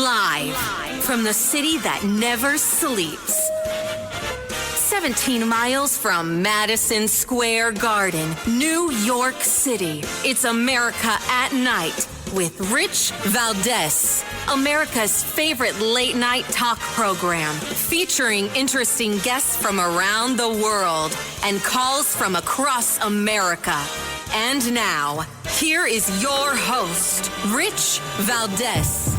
Live from the city that never sleeps. 17 miles from Madison Square Garden, New York City. It's America at Night with Rich Valdez, America's favorite late-night talk program, featuring interesting guests from around the world and calls from across America. And now, here is your host, Rich Valdez.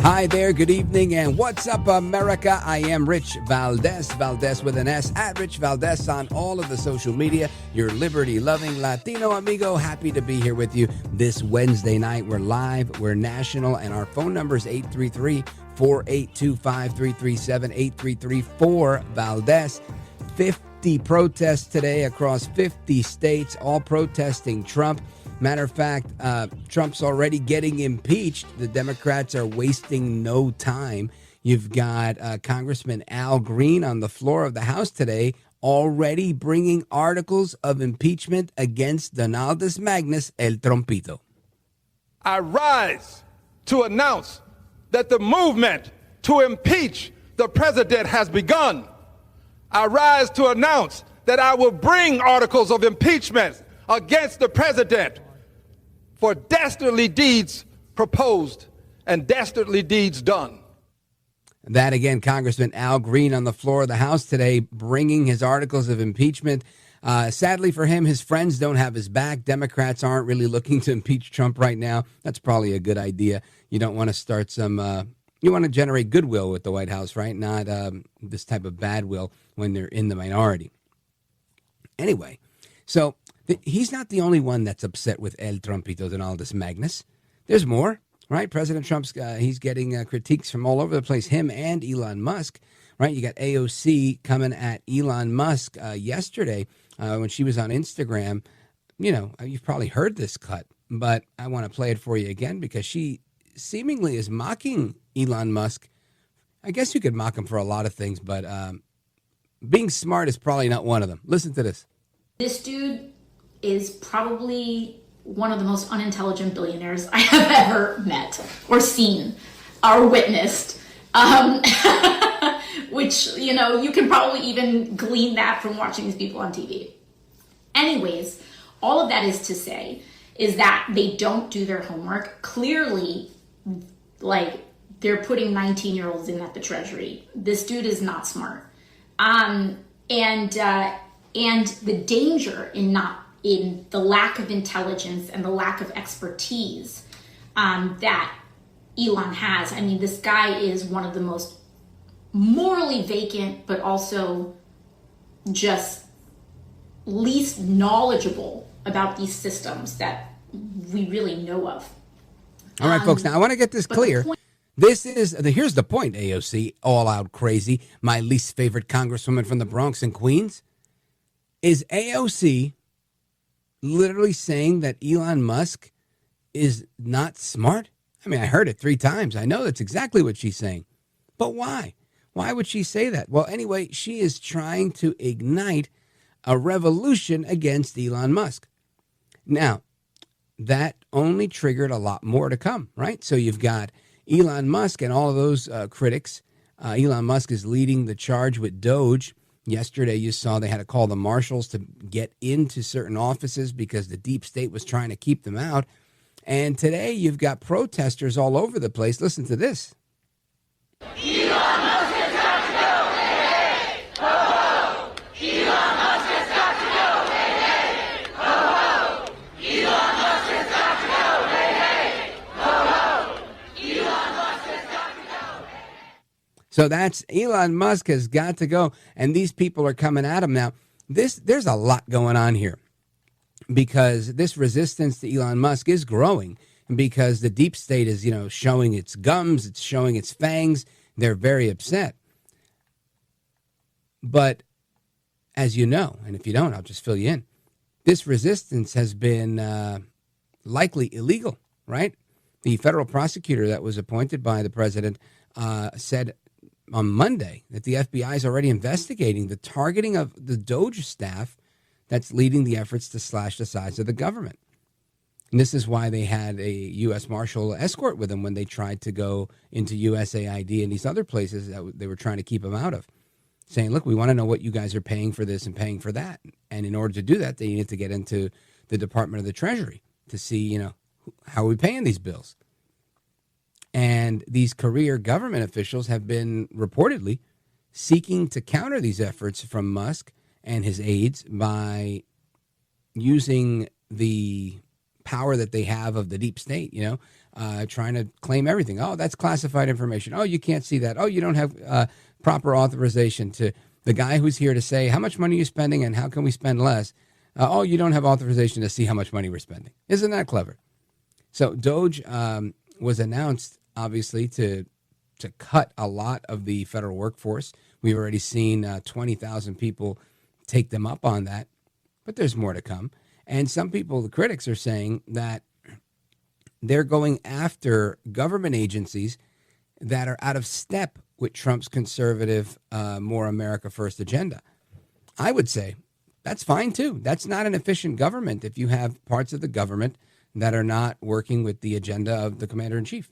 Hi there, good evening, and what's up, America? I am Rich Valdez, Valdez with an S, at Rich Valdez on all of the social media. Your liberty-loving Latino amigo, happy to be here with you this Wednesday night. We're live, we're national, and our phone number is 833-482-5337, 833-4-Valdez. 50 protests today across 50 states, all protesting Trump. Matter of fact, Trump's already getting impeached. The Democrats are wasting no time. You've got Congressman Al Green on the floor of the House today already bringing articles of impeachment against Donaldus Magnus, El Trompito. I rise to announce that the movement to impeach the president has begun. I rise to announce that I will bring articles of impeachment against the president for dastardly deeds proposed and dastardly deeds done. That again, Congressman Al Green on the floor of the House today, bringing his articles of impeachment. Sadly for him, his friends don't have his back. Democrats aren't really looking to impeach Trump right now. That's probably a good idea. You don't want to start some, you want to generate goodwill with the White House, right? Not this type of bad will when they're in the minority. Anyway, so he's not the only one that's upset with El Trompito Donaldus Magnus. There's more, right? President Trump's, he's getting critiques from all over the place, him and Elon Musk, right? You got AOC coming at Elon Musk yesterday when she was on Instagram. You know, you've probably heard this cut, but I want to play it for you again because she seemingly is mocking Elon Musk. I guess you could mock him for a lot of things, but being smart is probably not one of them. Listen to this. This dude is probably one of the most unintelligent billionaires I have ever met or seen or witnessed. Which, you know, you can probably even glean that from watching these people on TV. Anyways, all of that is to say is that they don't do their homework. Clearly, like, they're putting 19-year-olds in at the Treasury. This dude is not smart. And the danger in the lack of intelligence and the lack of expertise that Elon has. I mean, this guy is one of the most morally vacant, but also just least knowledgeable about these systems that we really know of. All right, folks, now I want to get this clear. Here's the point, AOC, all out crazy, my least favorite congresswoman from the Bronx and Queens. Is AOC literally saying that Elon Musk is not smart? I mean, I heard it 3 times. I know that's exactly what she's saying. But why? Why would she say that? Well, anyway, she is trying to ignite a revolution against Elon Musk. Now, that only triggered a lot more to come, right? So you've got Elon Musk and all of those critics. Elon Musk is leading the charge with Doge. Yesterday, you saw they had to call the marshals to get into certain offices because the deep state was trying to keep them out. And today, you've got protesters all over the place. Listen to this. Elon Musk has got to go. Hey, hey. Ho, ho. Elon Musk has got to go. Hey, hey. Ho, ho. Elon Musk has got to go. Hey, hey. Ho, ho. Elon Musk has got to go. So that's Elon Musk has got to go. And these people are coming at him now. There's a lot going on here because this resistance to Elon Musk is growing because the deep state is, showing its gums. It's showing its fangs. They're very upset. But as you know, and if you don't, I'll just fill you in. This resistance has been likely illegal, right? The federal prosecutor that was appointed by the president said on Monday that the FBI is already investigating the targeting of the Doge staff that's leading the efforts to slash the size of the government. And this is why they had a U.S. Marshal escort with them when they tried to go into USAID and these other places that they were trying to keep them out of, saying, look, we want to know what you guys are paying for this and paying for that. And in order to do that, they needed to get into the Department of the Treasury to see, how are we paying these bills? And these career government officials have been reportedly seeking to counter these efforts from Musk and his aides by using the power that they have of the deep state, trying to claim everything. Oh, that's classified information. Oh, you can't see that. Oh, you don't have proper authorization to the guy who's here to say how much money you're spending and how can we spend less. Oh, you don't have authorization to see how much money we're spending. Isn't that clever? So Doge was announced, obviously, to cut a lot of the federal workforce. We've already seen 20,000 people take them up on that, but there's more to come. And some people, the critics, are saying that they're going after government agencies that are out of step with Trump's conservative, more America First agenda. I would say that's fine, too. That's not an efficient government if you have parts of the government that are not working with the agenda of the commander-in-chief,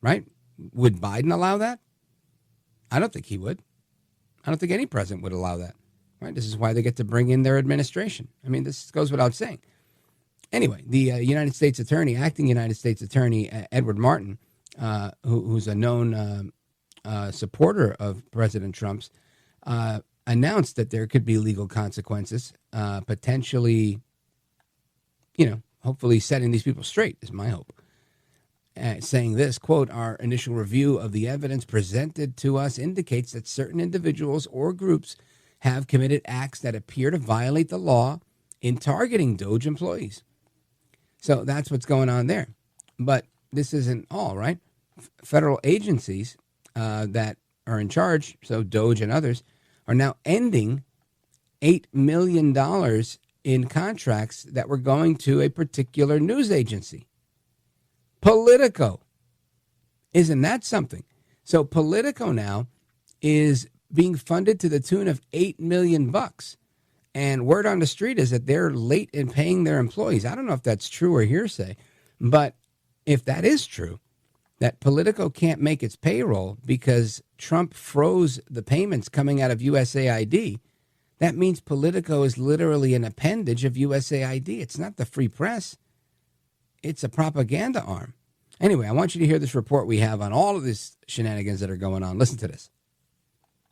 right? Would Biden allow that? I don't think he would. I don't think any president would allow that, right? This is why they get to bring in their administration. I mean, this goes without saying. Anyway, the acting United States Attorney, Edward Martin, who's a known supporter of President Trump's, announced that there could be legal consequences, potentially, hopefully setting these people straight is my hope. Saying this, quote, our initial review of the evidence presented to us indicates that certain individuals or groups have committed acts that appear to violate the law in targeting Doge employees. So that's what's going on there. But this isn't all, right? Federal agencies that are in charge, so Doge and others, are now ending $8 million in contracts that were going to a particular news agency. Politico. Isn't that something? So Politico now is being funded to the tune of $8 million. And word on the street is that they're late in paying their employees. I don't know if that's true or hearsay, but if that is true, that Politico can't make its payroll because Trump froze the payments coming out of USAID, that means Politico is literally an appendage of USAID. It's not the free press. It's a propaganda arm. Anyway, I want you to hear this report we have on all of these shenanigans that are going on. Listen to this.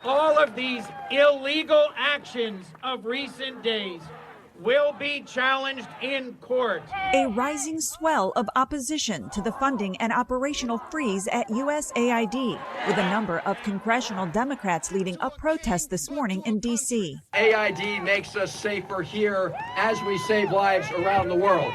All of these illegal actions of recent days will be challenged in court. A rising swell of opposition to the funding and operational freeze at USAID, with a number of congressional Democrats leading a protest this morning in D.C. AID makes us safer here as we save lives around the world.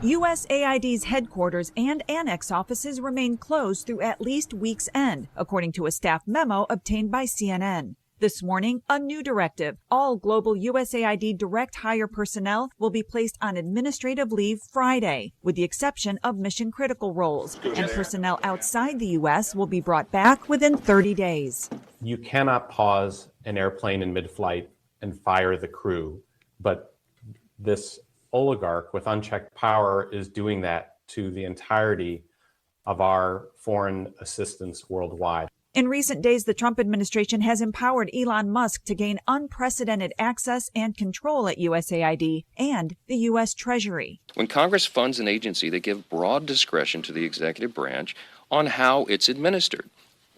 USAID's headquarters and annex offices remain closed through at least week's end, according to a staff memo obtained by CNN. This morning, a new directive. All global USAID direct hire personnel will be placed on administrative leave Friday, with the exception of mission-critical roles, and personnel outside the U.S. will be brought back within 30 days. You cannot pause an airplane in mid-flight and fire the crew, but this oligarch with unchecked power is doing that to the entirety of our foreign assistance worldwide. In recent days, the Trump administration has empowered Elon Musk to gain unprecedented access and control at USAID and the U.S. Treasury. When Congress funds an agency, they give broad discretion to the executive branch on how it's administered.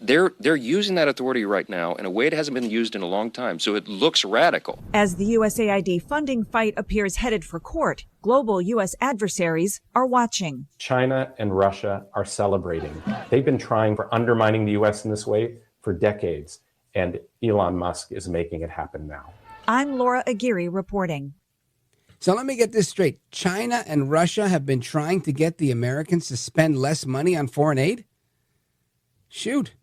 They're using that authority right now in a way it hasn't been used in a long time, so it looks radical. As the USAID funding fight appears headed for court, global U.S. adversaries are watching. China and Russia are celebrating. They've been trying for undermining the U.S. in this way for decades, and Elon Musk is making it happen now. I'm Laura Aguirre reporting. So let me get this straight. China and Russia have been trying to get the Americans to spend less money on foreign aid? Shoot.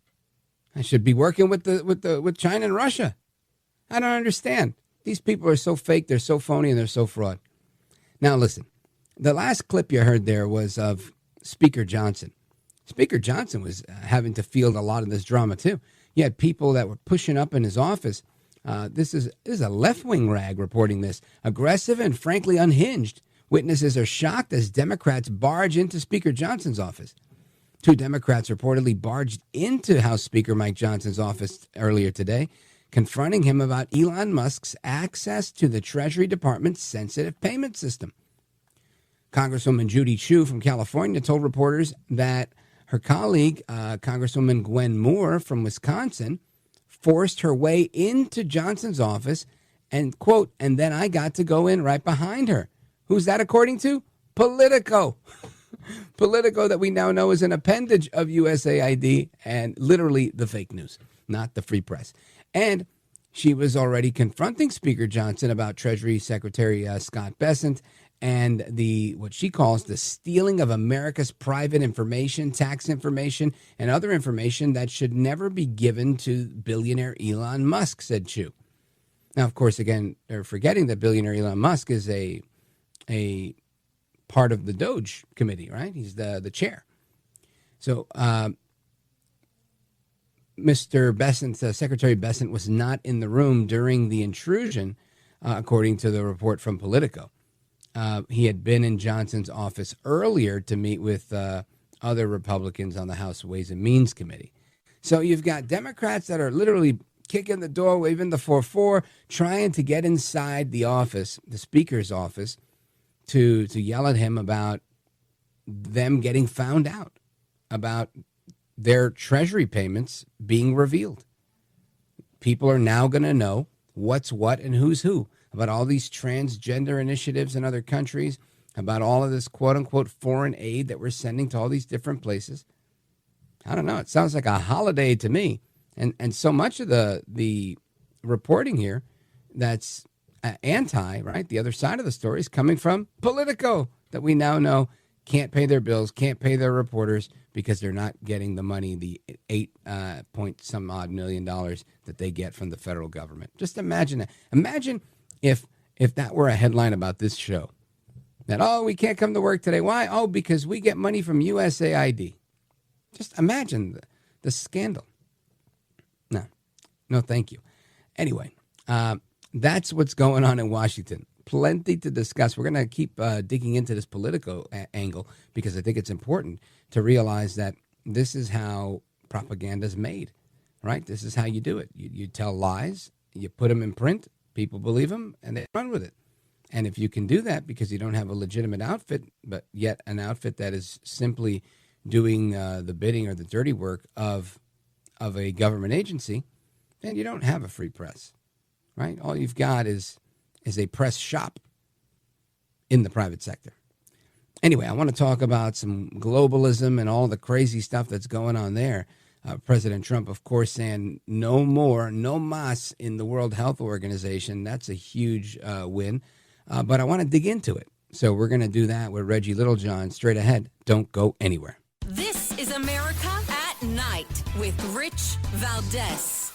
I should be working with China and Russia. I don't understand. These people are so fake, they're so phony, and they're so fraud. Now, listen, the last clip you heard there was of Speaker Johnson. Speaker Johnson was having to field a lot of this drama, too. You had people that were pushing up in his office. This is a left-wing rag reporting this. Aggressive and frankly unhinged. Witnesses are shocked as Democrats barge into Speaker Johnson's office. 2 Democrats reportedly barged into House Speaker Mike Johnson's office earlier today, confronting him about Elon Musk's access to the Treasury Department's sensitive payment system. Congresswoman Judy Chu from California told reporters that her colleague, Congresswoman Gwen Moore from Wisconsin, forced her way into Johnson's office and, quote, and then I got to go in right behind her. Who's that according to? Politico. Politico, that we now know is an appendage of USAID and literally the fake news, not the free press. And she was already confronting Speaker Johnson about Treasury Secretary Scott Bessent and what she calls the stealing of America's private information, tax information, and other information that should never be given to billionaire Elon Musk, said Chu. Now, of course, again, they're forgetting that billionaire Elon Musk is a part of the Doge committee, right? He's the chair. So Mr. Bessent, Secretary Bessent, was not in the room during the intrusion, according to the report from Politico. He had been in Johnson's office earlier to meet with other Republicans on the House Ways and Means Committee. So you've got Democrats that are literally kicking the door, waving the 4-4, trying to get inside the office, the Speaker's office, to yell at him about them getting found out, about their Treasury payments being revealed. People are now going to know what's what and who's who about all these transgender initiatives in other countries, about all of this quote-unquote foreign aid that we're sending to all these different places. I don't know. It sounds like a holiday to me. And so much of the reporting here that's anti, right? The other side of the story is coming from Politico, that we now know can't pay their bills, can't pay their reporters because they're not getting the money, the 8 point some odd $1 million that they get from the federal government. Just imagine that. Imagine if that were a headline about this show, that, oh, we can't come to work today. Why? Oh, because we get money from USAID. Just imagine the scandal. No, thank you. Anyway, that's what's going on in Washington. Plenty to discuss. We're going to keep digging into this Politico angle because I think it's important to realize that this is how propaganda is made, right? This is how you do it. You tell lies, you put them in print, people believe them, and they run with it. And if you can do that because you don't have a legitimate outfit, but yet an outfit that is simply doing the bidding or the dirty work of a government agency, then you don't have a free press, right? All you've got is a press shop in the private sector. Anyway, I want to talk about some globalism and all the crazy stuff that's going on there. President Trump, of course, saying no more, no mas in the World Health Organization. That's a huge win. But I want to dig into it. So we're going to do that with Reggie Littlejohn straight ahead. Don't go anywhere. This is America at Night with Rich Valdez.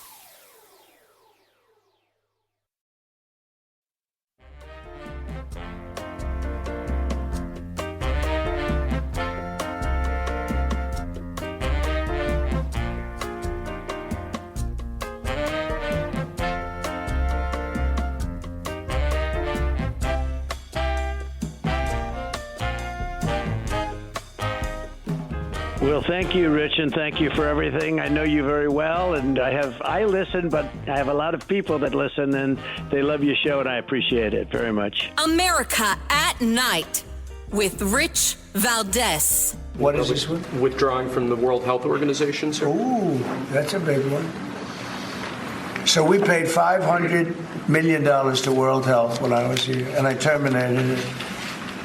Well, thank you, Rich, and thank you for everything. I know you very well, and I listen, but I have a lot of people that listen, and they love your show, and I appreciate it very much. America at Night with Rich Valdez. What is this one? Withdrawing from the World Health Organization, sir. Ooh, that's a big one. So we paid $500 million to World Health when I was here, and I terminated it.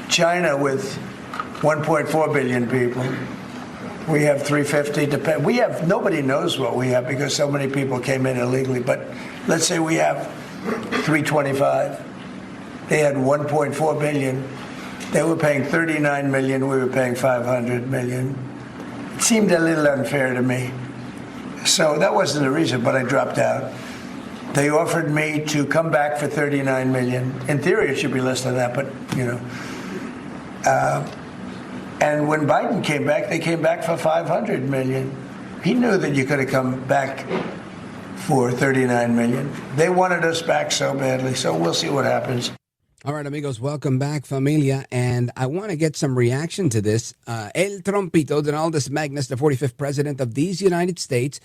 China, with 1.4 billion people, we have 350 to pay. We have, nobody knows what we have because so many people came in illegally, but let's say we have 325. They had 1.4 billion. They were paying 39 million. We were paying 500 million. It seemed a little unfair to me. So that wasn't the reason, but I dropped out. They offered me to come back for 39 million. In theory, it should be less than that, but, you know. And when Biden came back, they came back for 500 million. He knew that you could have come back for 39 million. They wanted us back so badly, so we'll see what happens. All right, amigos, welcome back, familia. And I want to get some reaction to this. El Trompito, Donaldus Magnus, the 45th president of these United States,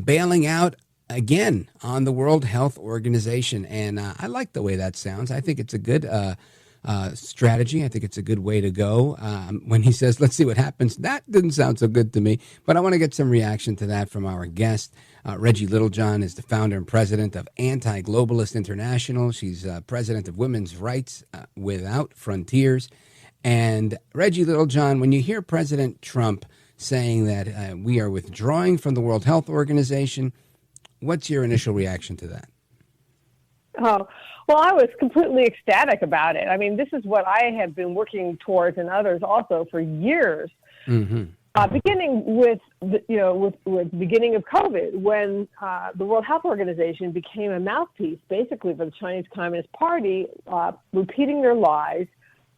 bailing out again on the World Health Organization. And I like the way that sounds. I think it's a good strategy. I think it's a good way to go. When he says, let's see what happens, that didn't sound so good to me. But I want to get some reaction to that from our guest. Reggie Littlejohn is the founder and president of Anti-Globalist International. She's president of Women's Rights Without Frontiers. And Reggie Littlejohn, when you hear President Trump saying that we are withdrawing from the World Health Organization, what's your initial reaction to that? Oh, well, I was completely ecstatic about it. I mean, this is what I have been working towards, and others also, for years. Mm-hmm. Beginning with with beginning of COVID, when the World Health Organization became a mouthpiece, basically for the Chinese Communist Party, repeating their lies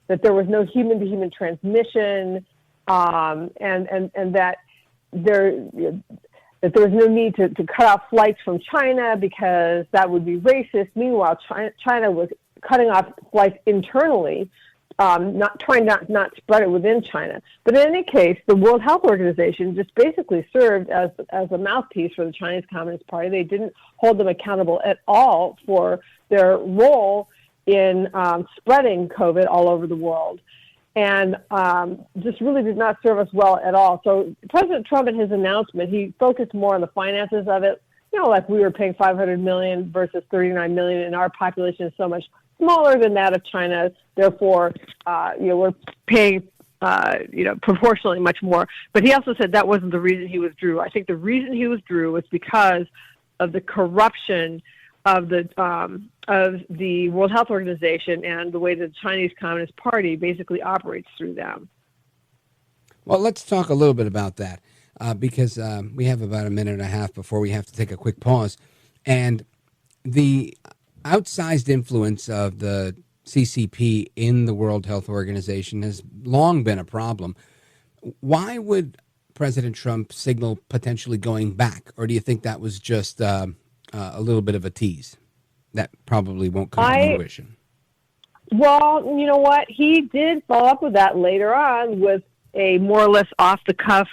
that there was no human-to-human transmission, and that there was no need to cut off flights from China because that would be racist. Meanwhile, China was cutting off flights internally, not spread it within China. But in any case, the World Health Organization just basically served as a mouthpiece for the Chinese Communist Party. They didn't hold them accountable at all for their role in spreading COVID all over the world. And just really did not serve us well at all. So President Trump, in his announcement, he focused more on the finances of it. Like we were paying $500 million versus $39 million, and our population is so much smaller than that of China. Therefore, we're paying, proportionally much more. But he also said that wasn't the reason he withdrew. I think the reason he withdrew was because of the corruption of the World Health Organization and the way the Chinese Communist Party basically operates through them. Well, let's talk a little bit about that because we have about a minute and a half before we have to take a quick pause. And the outsized influence of the CCP in the World Health Organization has long been a problem. Why would President Trump signal potentially going back? Or do you think that was just a little bit of a tease that probably won't come to fruition? Well, you know what? He did follow up with that later on with a more or less off-the-cuff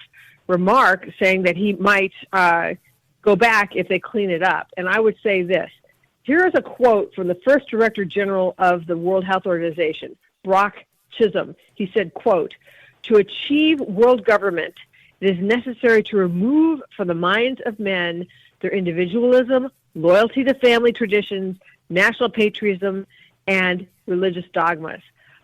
remark saying that he might go back if they clean it up. And I would say this. Here is a quote from the first Director General of the World Health Organization, Brock Chisholm. He said, quote, "To achieve world government, it is necessary to remove from the minds of men their individualism, loyalty to family traditions, national patriotism, and religious dogmas."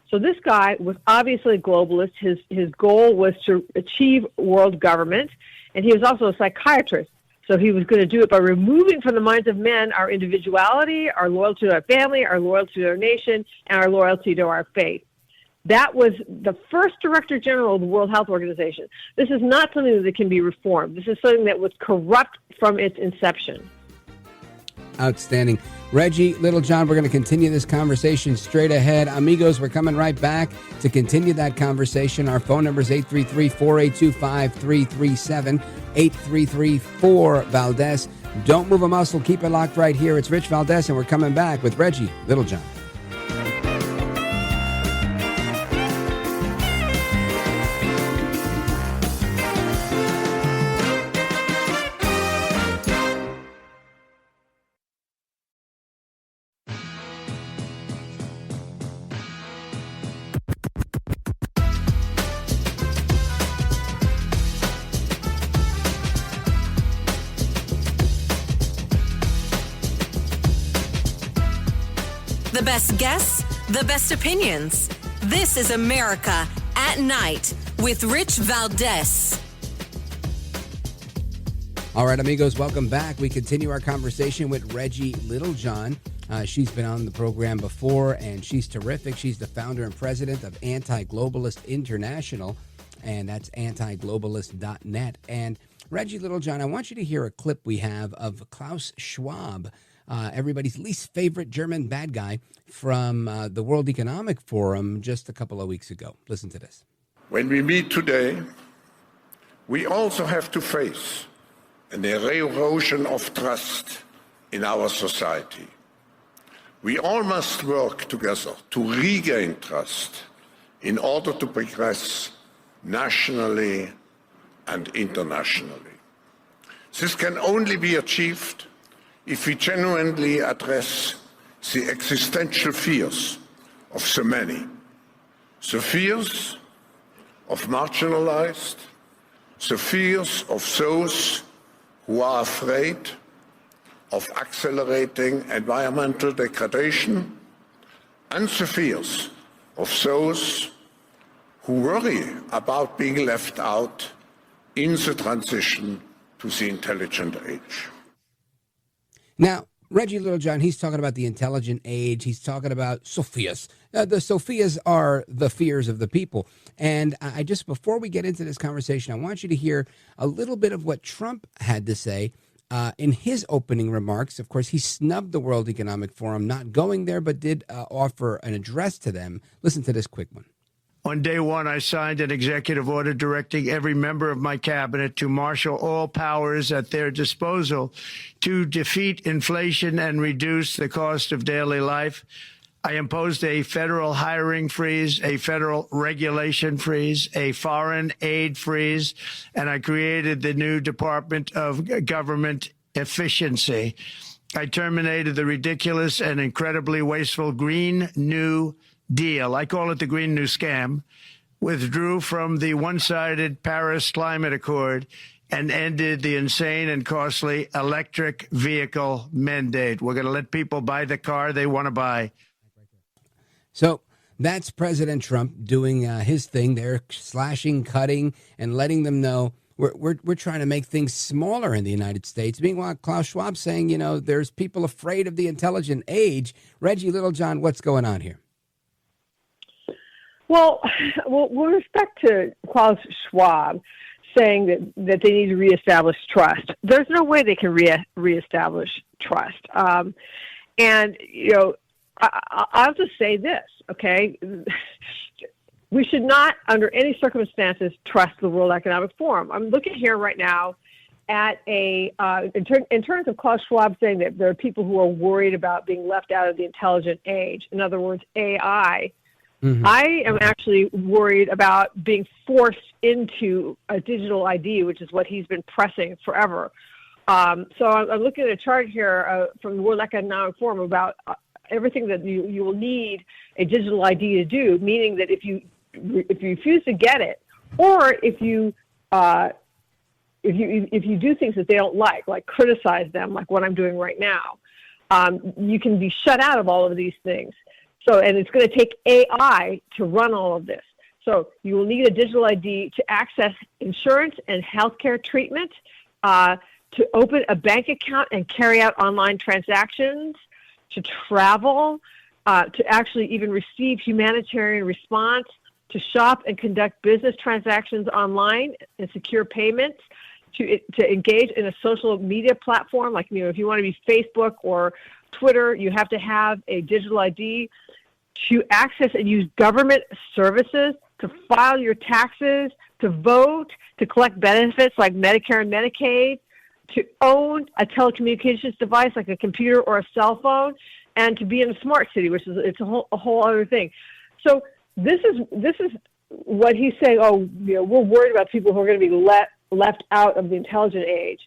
So this guy was obviously a globalist. His goal was to achieve world government, and he was also a psychiatrist. So he was going to do it by removing from the minds of men our individuality, our loyalty to our family, our loyalty to our nation, and our loyalty to our faith. That was the first Director General of the World Health Organization. This is not something that can be reformed. This is something that was corrupt from its inception. Outstanding. Reggie Littlejohn, we're going to continue this conversation straight ahead. Amigos, we're coming right back to continue that conversation. Our phone number is 833-482-5337, 833-4-VALDEZ. Don't move a muscle. Keep it locked right here. It's Rich Valdez, and we're coming back with Reggie Littlejohn. The best guests, the best opinions. This is America at Night with Rich Valdez. All right, amigos, welcome back. We continue our conversation with Reggie Littlejohn. She's been on the program before, and she's terrific. She's the founder and president of Anti-Globalist International, and that's antiglobalist.net. And Reggie Littlejohn, I want you to hear a clip we have of Klaus Schwab, everybody's least favorite German bad guy, from the World Economic Forum just a couple of weeks ago. Listen to this. When we meet today, we also have to face and an erosion of trust in our society. We all must work together to regain trust in order to progress nationally and internationally. This can only be achieved if we genuinely address the existential fears of so many, the fears of marginalized, the fears of those who are afraid of accelerating environmental degradation, and the fears of those who worry about being left out in the transition to the intelligent age. Now, Reggie Littlejohn, he's talking about the intelligent age. He's talking about Sophias. The Sophias are the fears of the people. And I just, before we get into this conversation, I want you to hear a little bit of what Trump had to say in his opening remarks. Of course, he snubbed the World Economic Forum, not going there, but did offer an address to them. Listen to this quick one. On day one, I signed an executive order directing every member of my cabinet to marshal all powers at their disposal to defeat inflation and reduce the cost of daily life. I imposed a federal hiring freeze, a federal regulation freeze, a foreign aid freeze, and I created the new Department of Government Efficiency. I terminated the ridiculous and incredibly wasteful Green New Deal. I call it the Green New Scam, withdrew from the one-sided Paris Climate Accord, and ended the insane and costly electric vehicle mandate. We're going to let people buy the car they want to buy. So that's President Trump doing his thing. They're slashing, cutting, and letting them know we're trying to make things smaller in the United States. Meanwhile, Klaus Schwab saying, you know, there's people afraid of the intelligent age. Reggie Littlejohn, what's going on here? Well, with respect to Klaus Schwab saying that they need to reestablish trust, there's no way they can reestablish trust. And, you know, I'll just say this, okay? We should not, under any circumstances, trust the World Economic Forum. I'm looking here right now at in terms of Klaus Schwab saying that there are people who are worried about being left out of the intelligent age, in other words, AI. Mm-hmm. I am actually worried about being forced into a digital ID, which is what he's been pressing forever. So I'm looking at a chart here from the World Economic Forum about everything that you will need a digital ID to do, meaning that if you refuse to get it, or if you do things that they don't like criticize them, like what I'm doing right now, you can be shut out of all of these things. So, and it's going to take AI to run all of this. So you will need a digital ID to access insurance and healthcare treatment, to open a bank account and carry out online transactions, to travel, to actually even receive humanitarian response, to shop and conduct business transactions online and secure payments, to engage in a social media platform, like, you know, if you want to be Facebook or Twitter, you have to have a digital ID, to access and use government services, to file your taxes, to vote, to collect benefits like Medicare and Medicaid, to own a telecommunications device like a computer or a cell phone, and to be in a smart city, which is a whole other thing. So this is what he's saying. Oh, you know, we're worried about people who are going to be left out of the intelligent age.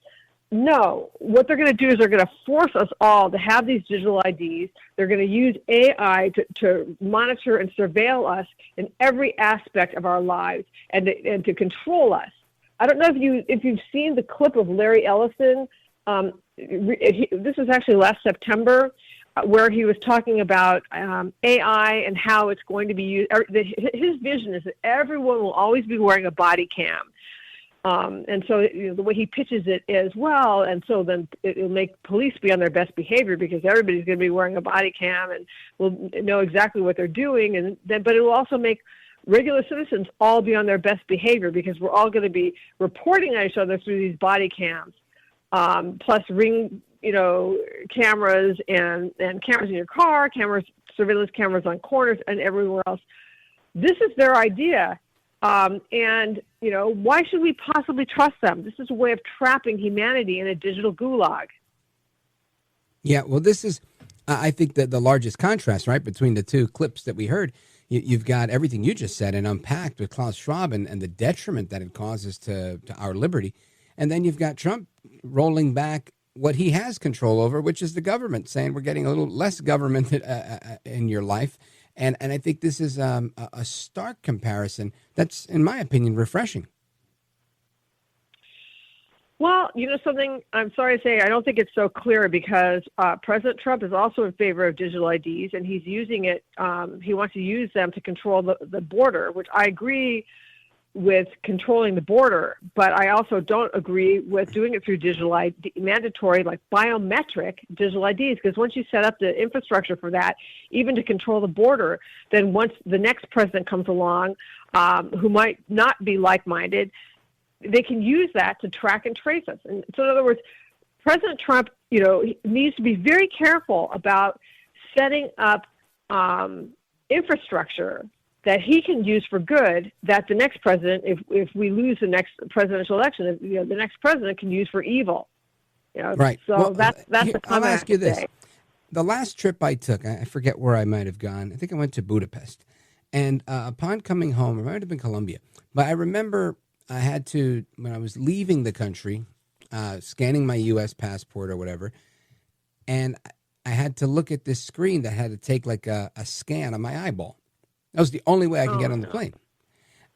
No, what they're going to do is they're going to force us all to have these digital IDs. They're going to use AI to monitor and surveil us in every aspect of our lives and to control us. I don't know if you've seen the clip of Larry Ellison. This was actually last September, where he was talking about AI and how it's going to be used. His vision is that everyone will always be wearing a body cam. And so, you know, the way he pitches it is, well, and so then it'll make police be on their best behavior because everybody's going to be wearing a body cam and will know exactly what they're doing. But it will also make regular citizens all be on their best behavior because we're all going to be reporting on each other through these body cams, plus ring, you know, cameras and cameras in your car, surveillance cameras on corners and everywhere else. This is their idea. And, why should we possibly trust them? This is a way of trapping humanity in a digital gulag. Yeah, well, this is, I think, that the largest contrast, right, between the two clips that we heard. You've got everything you just said and unpacked with Klaus Schwab and the detriment that it causes to our liberty. And then you've got Trump rolling back what he has control over, which is the government, saying we're getting a little less government in your life. And I think this is a stark comparison that's, in my opinion, refreshing. Well, something, I'm sorry to say, I don't think it's so clear because President Trump is also in favor of digital IDs, and he's using it. He wants to use them to control the border, which I agree with controlling the border, but I also don't agree with doing it through digital ID, mandatory, like biometric digital IDs, because once you set up the infrastructure for that, even to control the border, then once the next president comes along, who might not be like-minded, they can use that to track and trace us. And so in other words, President Trump, he needs to be very careful about setting up infrastructure that he can use for good that the next president, if we lose the next presidential election, the next president can use for evil. Right. So well, that's the comment. I'll ask you this. The last trip I took, I forget where I might have gone. I think I went to Budapest. And upon coming home, it might have been Colombia, but I remember I had to, when I was leaving the country, scanning my U.S. passport or whatever, and I had to look at this screen that had to take like a scan on my eyeball. That was the only way I could get on the plane.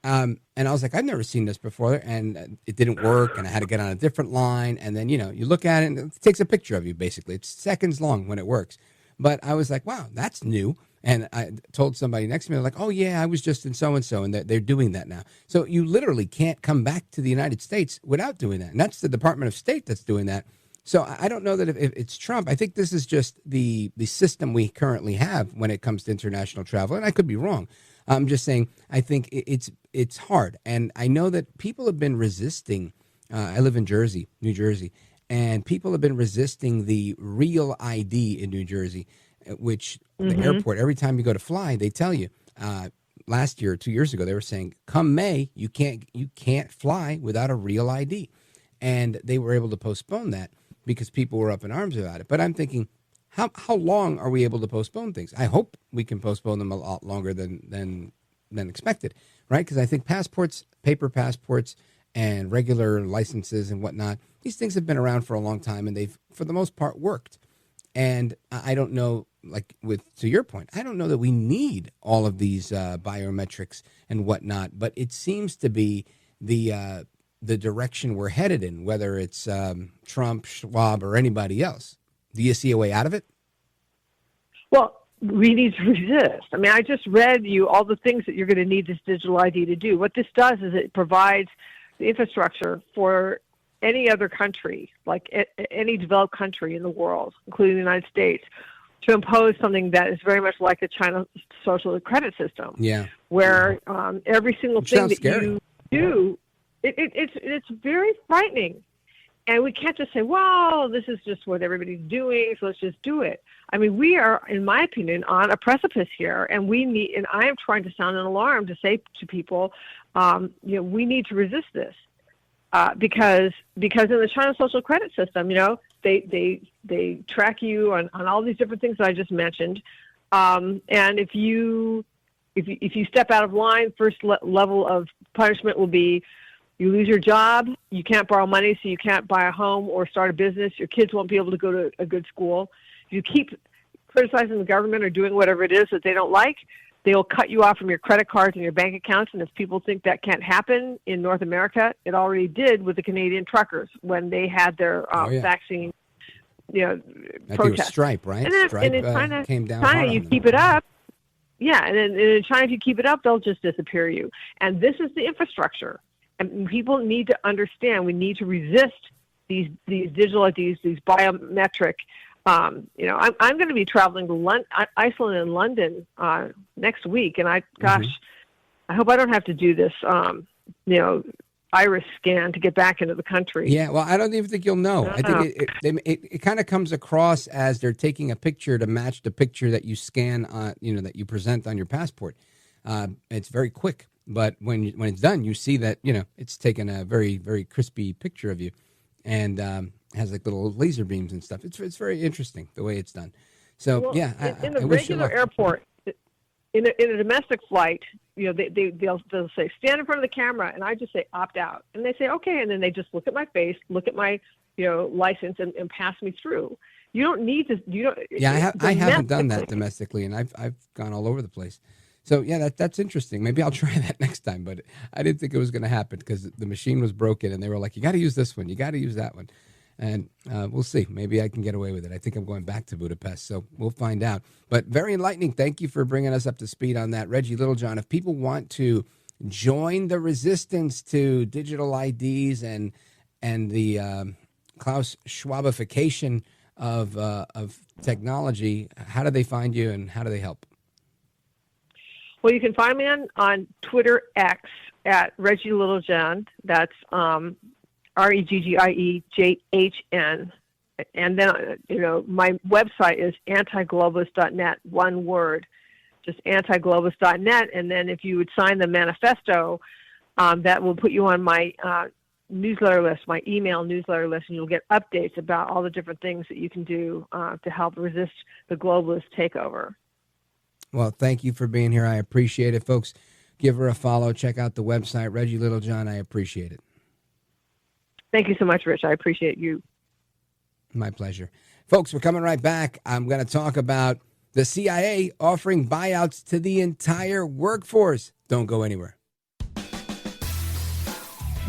And I was like, I've never seen this before, and it didn't work, and I had to get on a different line, and then, you look at it, and it takes a picture of you, basically. It's seconds long when it works. But I was like, wow, that's new. And I told somebody next to me, they're like, oh, yeah, I was just in so-and-so, and they're doing that now. So you literally can't come back to the United States without doing that. And that's the Department of State that's doing that. So I don't know that if it's Trump. I think this is just the system we currently have when it comes to international travel. And I could be wrong. I'm just saying I think it's hard. And I know that people have been resisting. I live in New Jersey, and people have been resisting the real ID in New Jersey, which the airport, every time you go to fly, they tell you. Last year or 2 years ago, they were saying, come May, you can't fly without a real ID. And they were able to postpone that because people were up in arms about it. But I'm thinking, how long are we able to postpone things? I hope we can postpone them a lot longer than expected, right? Because I think passports, paper passports, and regular licenses and whatnot, these things have been around for a long time, and they've, for the most part, worked. And I don't know, to your point, I don't know that we need all of these biometrics and whatnot, but it seems to be the direction we're headed in, whether it's Trump, Schwab, or anybody else. Do you see a way out of it? Well, we need to resist. I mean, I just read you all the things that you're going to need this digital ID to do. What this does is it provides the infrastructure for any other country, like any developed country in the world, including the United States, to impose something that is very much like the China social credit system. Yeah. Where every single thing that scary. you do, it's very frightening. And we can't just say, well, this is just what everybody's doing, so let's just do it. I mean, we are, in my opinion, on a precipice here, and and I am trying to sound an alarm to say to people, we need to resist this. Because in the China social credit system, they track you on all these different things that I just mentioned. And if you step out of line, first level of punishment will be you lose your job, you can't borrow money, so you can't buy a home or start a business. Your kids won't be able to go to a good school. If you keep criticizing the government or doing whatever it is that they don't like, they will cut you off from your credit cards and your bank accounts. And if people think that can't happen in North America, it already did with the Canadian truckers when they had their vaccine, protest. Stripe, right? And then, Stripe in China, came down hard on you them. keep it up. Yeah, and in China, if you keep it up, they'll just disappear you. And this is the infrastructure. And people need to understand we need to resist these digital IDs, these biometric. I'm going to be traveling to Iceland and London next week, and I hope I don't have to do this, iris scan to get back into the country. Yeah, well, I don't even think you'll know. I think it kind of comes across as they're taking a picture to match the picture that you scan on, that you present on your passport. It's very quick. But when it's done, you see that, it's taken a very, very crispy picture of you, and has like little laser beams and stuff. It's very interesting the way it's done. So in the regular airport, in a domestic flight, they'll say stand in front of the camera, and I just say opt out, and they say okay, and then they just look at my face, look at my license, and pass me through. You don't need to. Yeah, I haven't done that domestically, and I've gone all over the place. So that's interesting. Maybe I'll try that next time. But I didn't think it was going to happen because the machine was broken, and they were like, "You got to use this one. You got to use that one." And we'll see. Maybe I can get away with it. I think I'm going back to Budapest, so we'll find out. But very enlightening. Thank you for bringing us up to speed on that, Reggie Littlejohn. If people want to join the resistance to digital IDs and the Klaus Schwabification of technology, how do they find you and how do they help? Well, you can find me on Twitter X at Reggie Littlejohn. That's ReggieJhn. And then, my website is anti-globalist.net, one word, just anti-globalist.net. And then if you would sign the manifesto, that will put you on my newsletter list, my email newsletter list, and you'll get updates about all the different things that you can do to help resist the globalist takeover. Well, thank you for being here. I appreciate it, folks. Give her a follow. Check out the website, Reggie Littlejohn. I appreciate it. Thank you so much, Rich. I appreciate you. My pleasure. Folks, we're coming right back. I'm going to talk about the CIA offering buyouts to the entire workforce. Don't go anywhere.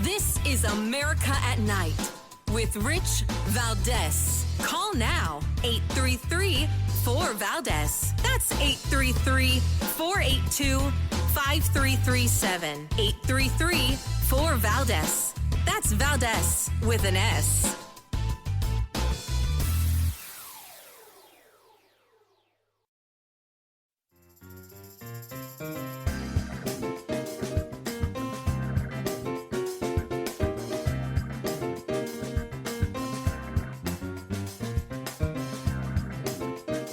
This is America at Night with Rich Valdez. Call now, 833-4VALDEZ. That's 833-482-5337. 833-4VALDEZ. That's Valdez with an S.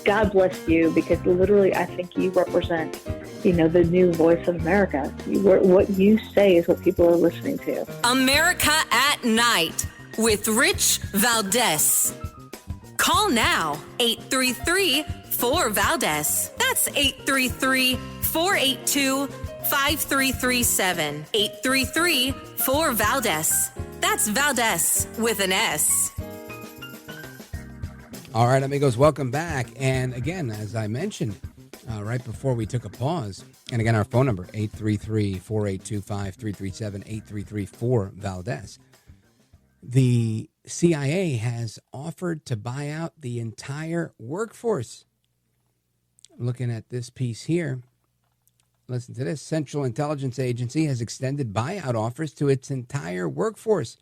God bless you, because literally I think you represent, the new voice of America. What you say is what people are listening to. America at Night with Rich Valdez. Call now, 833-4VALDEZ. That's 833-482-5337. 833-4VALDEZ. That's Valdez with an S. All right, amigos, welcome back. And again, as I mentioned right before we took a pause, and again, our phone number, 833-482-5337, 833-4VALDEZ. The CIA has offered to buy out the entire workforce. Looking at this piece here, listen to this. Central Intelligence Agency has extended buyout offers to its entire workforce,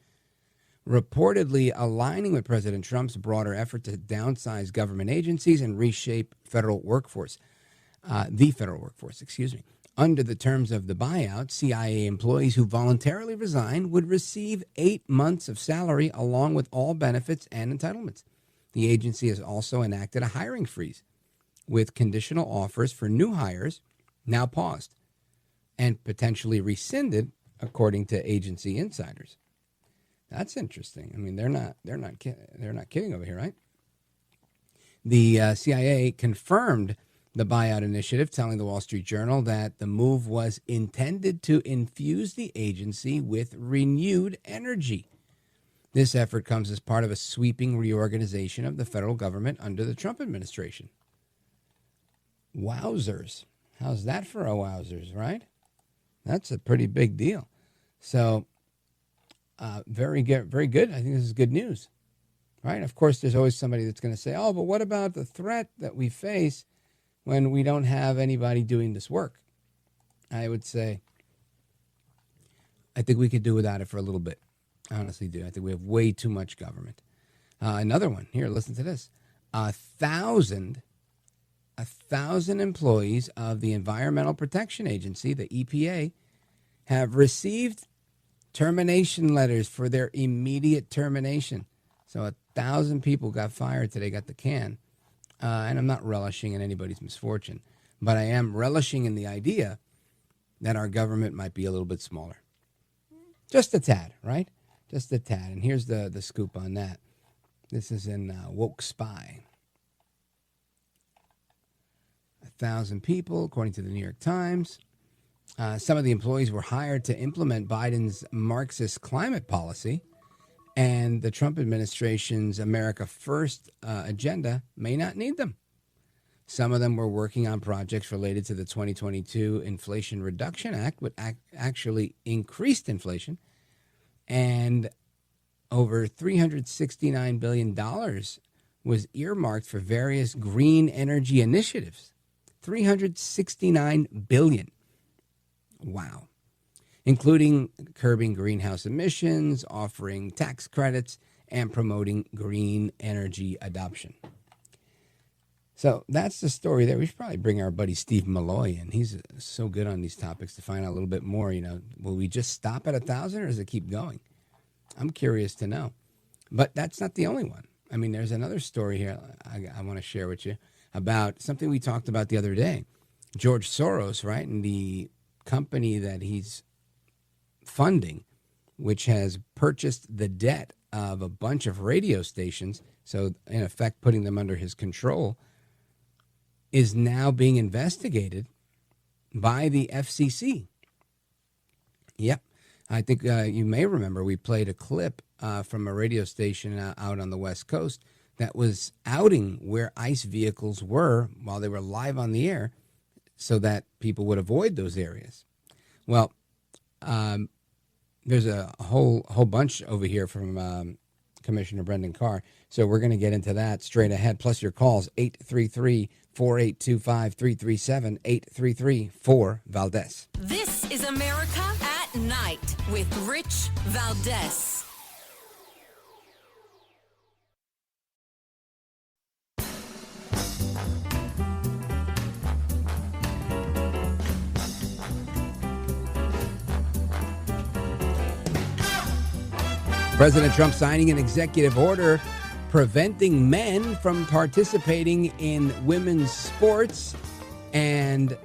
reportedly aligning with President Trump's broader effort to downsize government agencies and reshape the federal workforce. Under the terms of the buyout, CIA employees who voluntarily resign would receive 8 months of salary along with all benefits and entitlements. The agency has also enacted a hiring freeze with conditional offers for new hires now paused and potentially rescinded, according to agency insiders. That's interesting. I mean, they're not kidding over here, right? The CIA confirmed the buyout initiative, telling the Wall Street Journal that the move was intended to infuse the agency with renewed energy. This effort comes as part of a sweeping reorganization of the federal government under the Trump administration. Wowzers. How's that for a wowzers, right? That's a pretty big deal. So, very good. Very good. I think this is good news, right? Of course, there's always somebody that's going to say, oh, but what about the threat that we face when we don't have anybody doing this work? I would say, I think we could do without it for a little bit. I honestly do. I think we have way too much government. Another one here. Listen to this. 1,000 employees of the Environmental Protection Agency, the EPA, have received termination letters for their immediate termination. So 1,000 people got fired today, got the can. And I'm not relishing in anybody's misfortune, but I am relishing in the idea that our government might be a little bit smaller. Just a tad, right? Just a tad. And here's the scoop on that. This is in Woke Spy. 1,000 people, according to the New York Times. Some of the employees were hired to implement Biden's Marxist climate policy, and the Trump administration's America First agenda may not need them. Some of them were working on projects related to the 2022 Inflation Reduction Act, which actually increased inflation, and over $369 billion was earmarked for various green energy initiatives. $369 billion. Wow. Including curbing greenhouse emissions, offering tax credits, and promoting green energy adoption. So that's the story there. We should probably bring our buddy Steve Malloy in. He's so good on these topics to find out a little bit more. You know, will we just stop at 1,000 or does it keep going? I'm curious to know. But that's not the only one. I mean, there's another story here I want to share with you about something we talked about the other day. George Soros, right, and the company that he's funding, which has purchased the debt of a bunch of radio stations, so in effect putting them under his control, is now being investigated by the FCC. Yep. I think you may remember we played a clip from a radio station out on the West Coast that was outing where ICE vehicles were while they were live on the air so that people would avoid those areas. Well, there's a whole bunch over here from Commissioner Brendan Carr. So we're going to get into that straight ahead. Plus your calls, 833-482-5337, 833-4-VALDEZ. This is America at Night with Rich Valdez. President Trump signing an executive order preventing men from participating in women's sports, and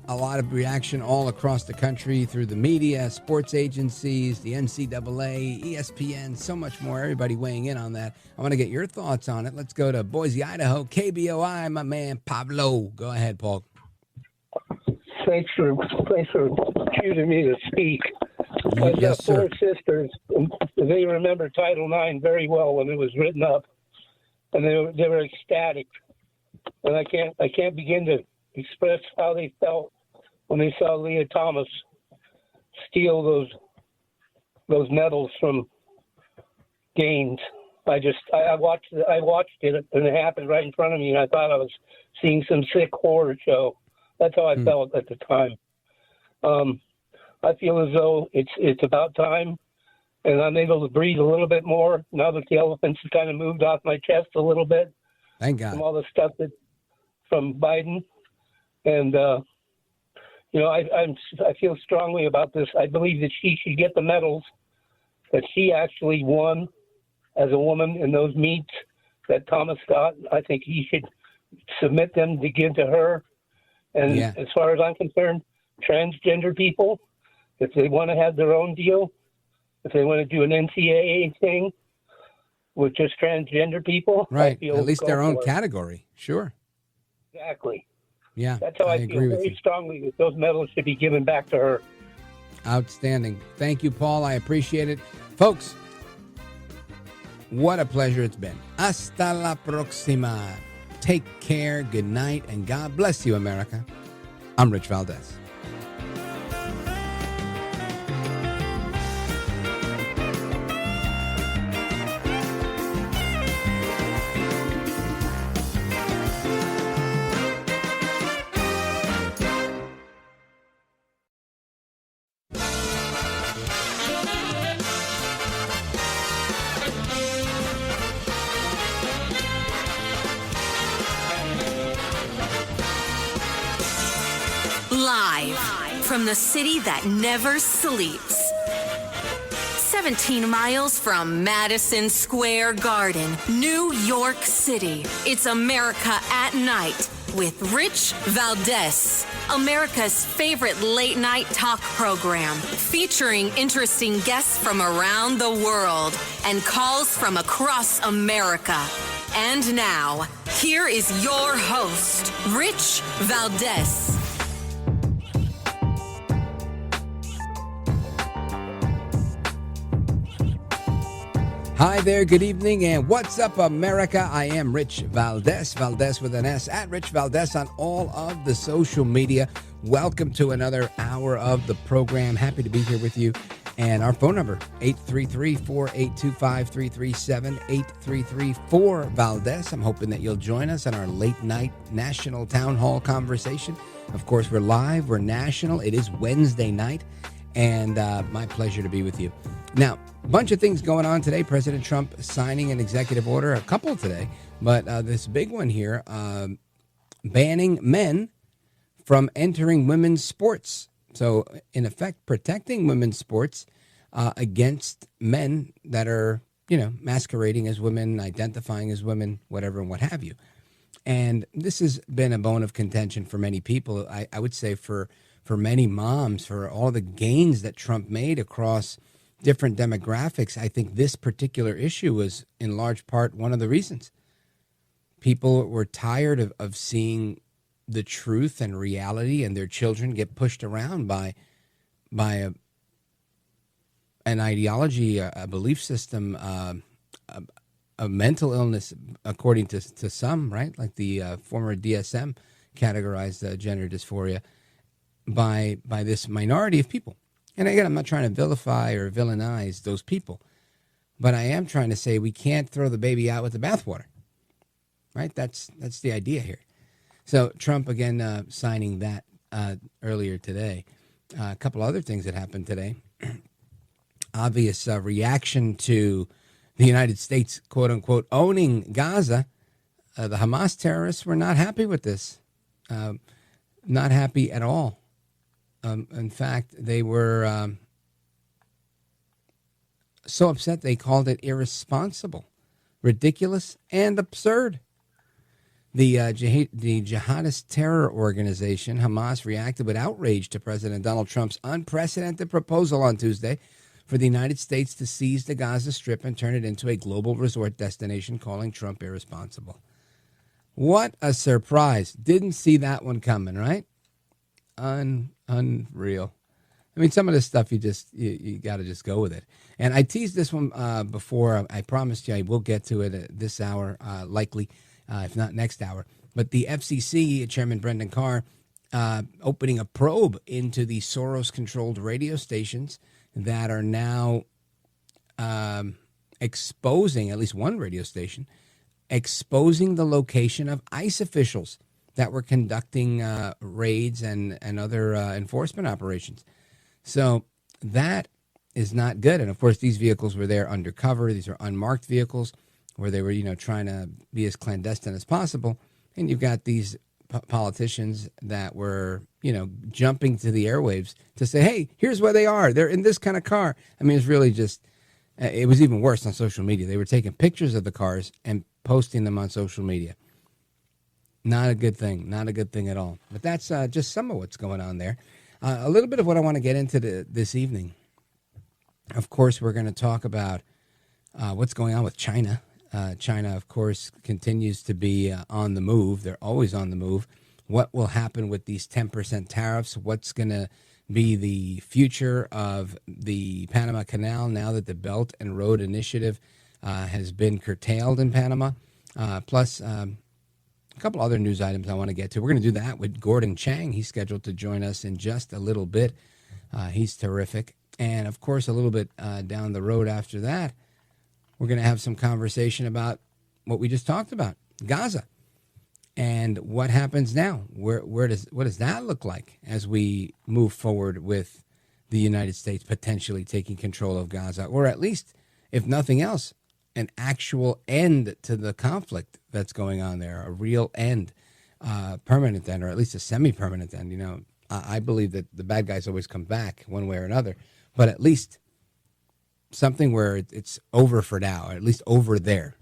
a lot of reaction all across the country through the media, sports agencies, the NCAA, ESPN, so much more. Everybody weighing in on that. I want to get your thoughts on it. Let's go to Boise, Idaho, KBOI, my man Pablo. Go ahead, Paul. Thanks for choosing me to speak. I've got four sisters. They remember Title IX very well when it was written up, and they were ecstatic. And I can't begin to express how they felt when they saw Leah Thomas steal those medals from Gaines. I watched it, and it happened right in front of me, and I thought I was seeing some sick horror show. That's how I felt at the time. I feel as though it's about time, and I'm able to breathe a little bit more now that the elephants have kind of moved off my chest a little bit. Thank God. From all the stuff from Biden, and I feel strongly about this. I believe that she should get the medals that she actually won as a woman in those meets that Thomas got. I think he should submit them to give to her. And as far as I'm concerned, transgender people, if they want to have their own deal, if they want to do an NCAA thing with just transgender people, right? At least their own category, sure. Exactly. Yeah, that's how I feel very strongly that those medals should be given back to her. Outstanding. Thank you, Paul. I appreciate it, folks. What a pleasure it's been. Hasta la próxima. Take care. Good night, and God bless you, America. I'm Rich Valdez. Live from the city that never sleeps. 17 miles from Madison Square Garden, New York City. It's America at Night with Rich Valdez, America's favorite late-night talk program, featuring interesting guests from around the world and calls from across America. And now, here is your host, Rich Valdez. Hi there, good evening, and what's up, America? I am Rich Valdez, Valdez with an S, at Rich Valdez on all of the social media. Welcome to another hour of the program. Happy to be here with you. And our phone number, 833-482-5337, 833-4-VALDEZ. I'm hoping that you'll join us on our late night national town hall conversation. Of course, we're live, we're national. It is Wednesday night, and my pleasure to be with you. Now, a bunch of things going on today. President Trump signing an executive order, a couple today, but this big one here, banning men from entering women's sports. So, in effect, protecting women's sports against men that are, masquerading as women, identifying as women, whatever and what have you. And this has been a bone of contention for many people. I would say for many moms, for all the gains that Trump made across different demographics, I think this particular issue was in large part one of the reasons. People were tired of seeing the truth and reality and their children get pushed around by an ideology, a belief system, a mental illness, according to some, right? Like the former DSM categorized gender dysphoria by this minority of people. And again, I'm not trying to vilify or villainize those people, but I am trying to say we can't throw the baby out with the bathwater, right? That's the idea here. So Trump, again, signing that earlier today. A couple other things that happened today. Obvious reaction to the United States, quote unquote, owning Gaza. The Hamas terrorists were not happy with this. Not happy at all. In fact, they were so upset they called it irresponsible, ridiculous, and absurd. The jihadist terror organization, Hamas, reacted with outrage to President Donald Trump's unprecedented proposal on Tuesday for the United States to seize the Gaza Strip and turn it into a global resort destination, calling Trump irresponsible. What a surprise. Didn't see that one coming, right? Unreal. I mean, some of this stuff you got to just go with it. And I teased this one before. I promised you I will get to it this hour, likely, if not next hour. But the FCC, Chairman Brendan Carr, opening a probe into the Soros-controlled radio stations that are now exposing, at least one radio station, exposing the location of ICE officials that were conducting raids and other enforcement operations. So that is not good. And, of course, these vehicles were there undercover. These are unmarked vehicles where they were, trying to be as clandestine as possible. And you've got these politicians that were, jumping to the airwaves to say, hey, here's where they are. They're in this kind of car. I mean, it's really just, it was even worse on social media. They were taking pictures of the cars and posting them on social media. Not a good thing. Not a good thing at all. But that's just some of what's going on there. A little bit of what I want to get into this evening. Of course, we're going to talk about what's going on with China. China, of course, continues to be on the move. They're always on the move. What will happen with these 10% tariffs? What's going to be the future of the Panama Canal now that the Belt and Road Initiative has been curtailed in Panama? Plus, a couple other news items I want to get to. We're going to do that with Gordon Chang. He's scheduled to join us in just a little bit. He's terrific. And, of course, a little bit down the road after that, we're going to have some conversation about what we just talked about, Gaza. And what happens now? What does that look like as we move forward with the United States potentially taking control of Gaza, or at least, if nothing else, an actual end to the conflict that's going on there, a real end, permanent end, or at least a semi-permanent end. I believe that the bad guys always come back one way or another, but at least something where it's over for now, or at least over there,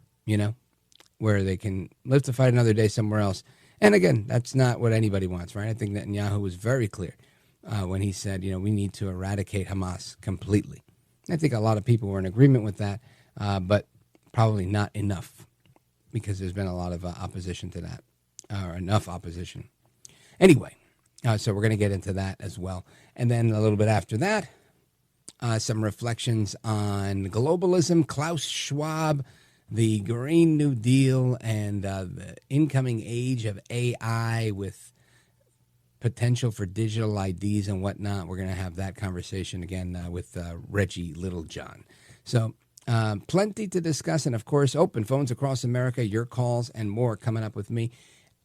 where they can live to fight another day somewhere else And again, that's not what anybody wants, right? I think Netanyahu was very clear when he said, we need to eradicate Hamas completely. I think a lot of people were in agreement with that, but probably not enough because there's been a lot of opposition to that, or enough opposition. Anyway, so we're going to get into that as well. And then a little bit after that, some reflections on globalism, Klaus Schwab, the Green New Deal, and the incoming age of AI with potential for digital IDs and whatnot. We're going to have that conversation again with Reggie Littlejohn. So plenty to discuss. And, of course, open phones across America, your calls and more coming up with me.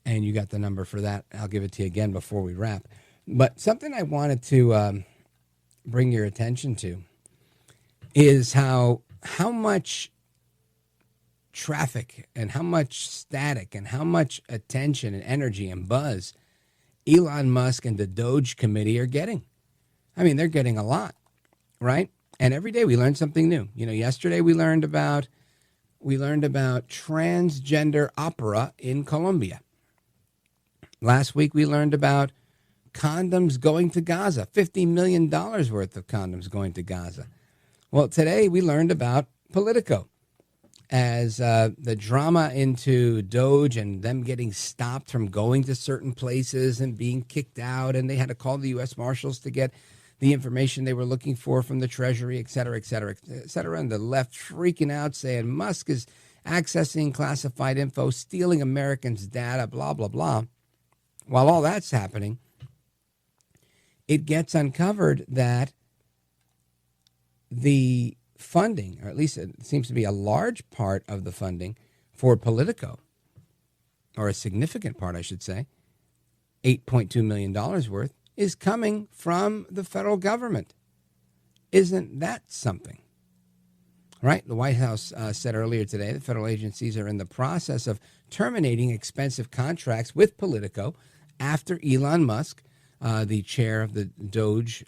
And you got the number for that. I'll give it to you again before we wrap. But something I wanted to bring your attention to is how much traffic and how much static and how much attention and energy and buzz Elon Musk and the Doge Committee are getting. I mean, they're getting a lot, right? And every day we learn something new. Yesterday we learned about transgender opera in Colombia. Last week we learned about condoms going to Gaza, $50 million worth of condoms going to Gaza. Well, today we learned about Politico as the drama into Doge and them getting stopped from going to certain places and being kicked out, and they had to call the U.S. Marshals to get the information they were looking for from the Treasury, et cetera, et cetera, et cetera. And the left freaking out saying Musk is accessing classified info, stealing Americans' data, blah, blah, blah. While all that's happening, it gets uncovered that the funding, or at least it seems to be a large part of the funding for Politico, or a significant part, I should say, $8.2 million worth, is coming from the federal government. Isn't that something? Right? The White House said earlier today the federal agencies are in the process of terminating expensive contracts with Politico after Elon Musk, the chair of the Doge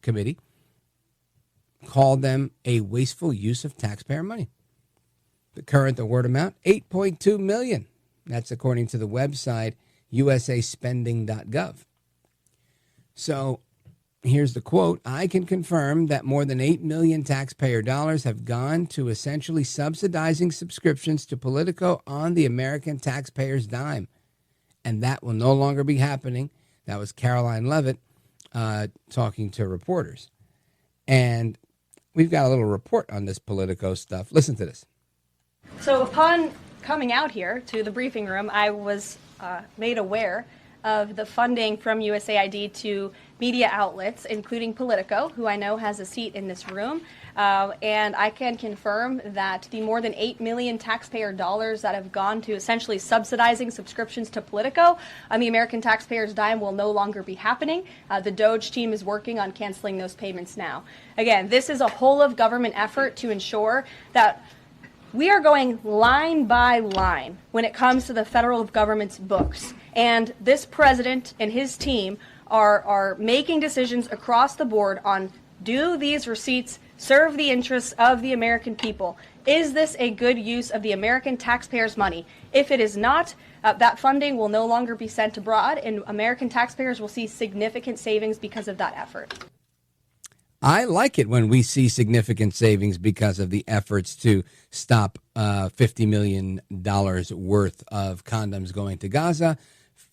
committee, called them a wasteful use of taxpayer money. The current award amount, $8.2 million. That's according to the website usaspending.gov. So here's the quote. I can confirm that more than $8 million taxpayer dollars have gone to essentially subsidizing subscriptions to Politico on the American taxpayer's dime. And that will no longer be happening. That was Caroline Leavitt talking to reporters. And we've got a little report on this Politico stuff. Listen to this. So upon coming out here to the briefing room, I was made aware of the funding from USAID to media outlets, including Politico, who I know has a seat in this room. And I can confirm that the more than $8 million taxpayer dollars that have gone to essentially subsidizing subscriptions to Politico on the American taxpayer's dime will no longer be happening. The Doge team is working on canceling those payments now. Again, this is a whole of government effort to ensure that we are going line by line when it comes to the federal government's books. And this president and his team are making decisions across the board on, do these receipts serve the interests of the American people? Is this a good use of the American taxpayers' money? If it is not, that funding will no longer be sent abroad, and American taxpayers will see significant savings because of that effort. I like it when we see significant savings because of the efforts to stop $50 million worth of condoms going to Gaza,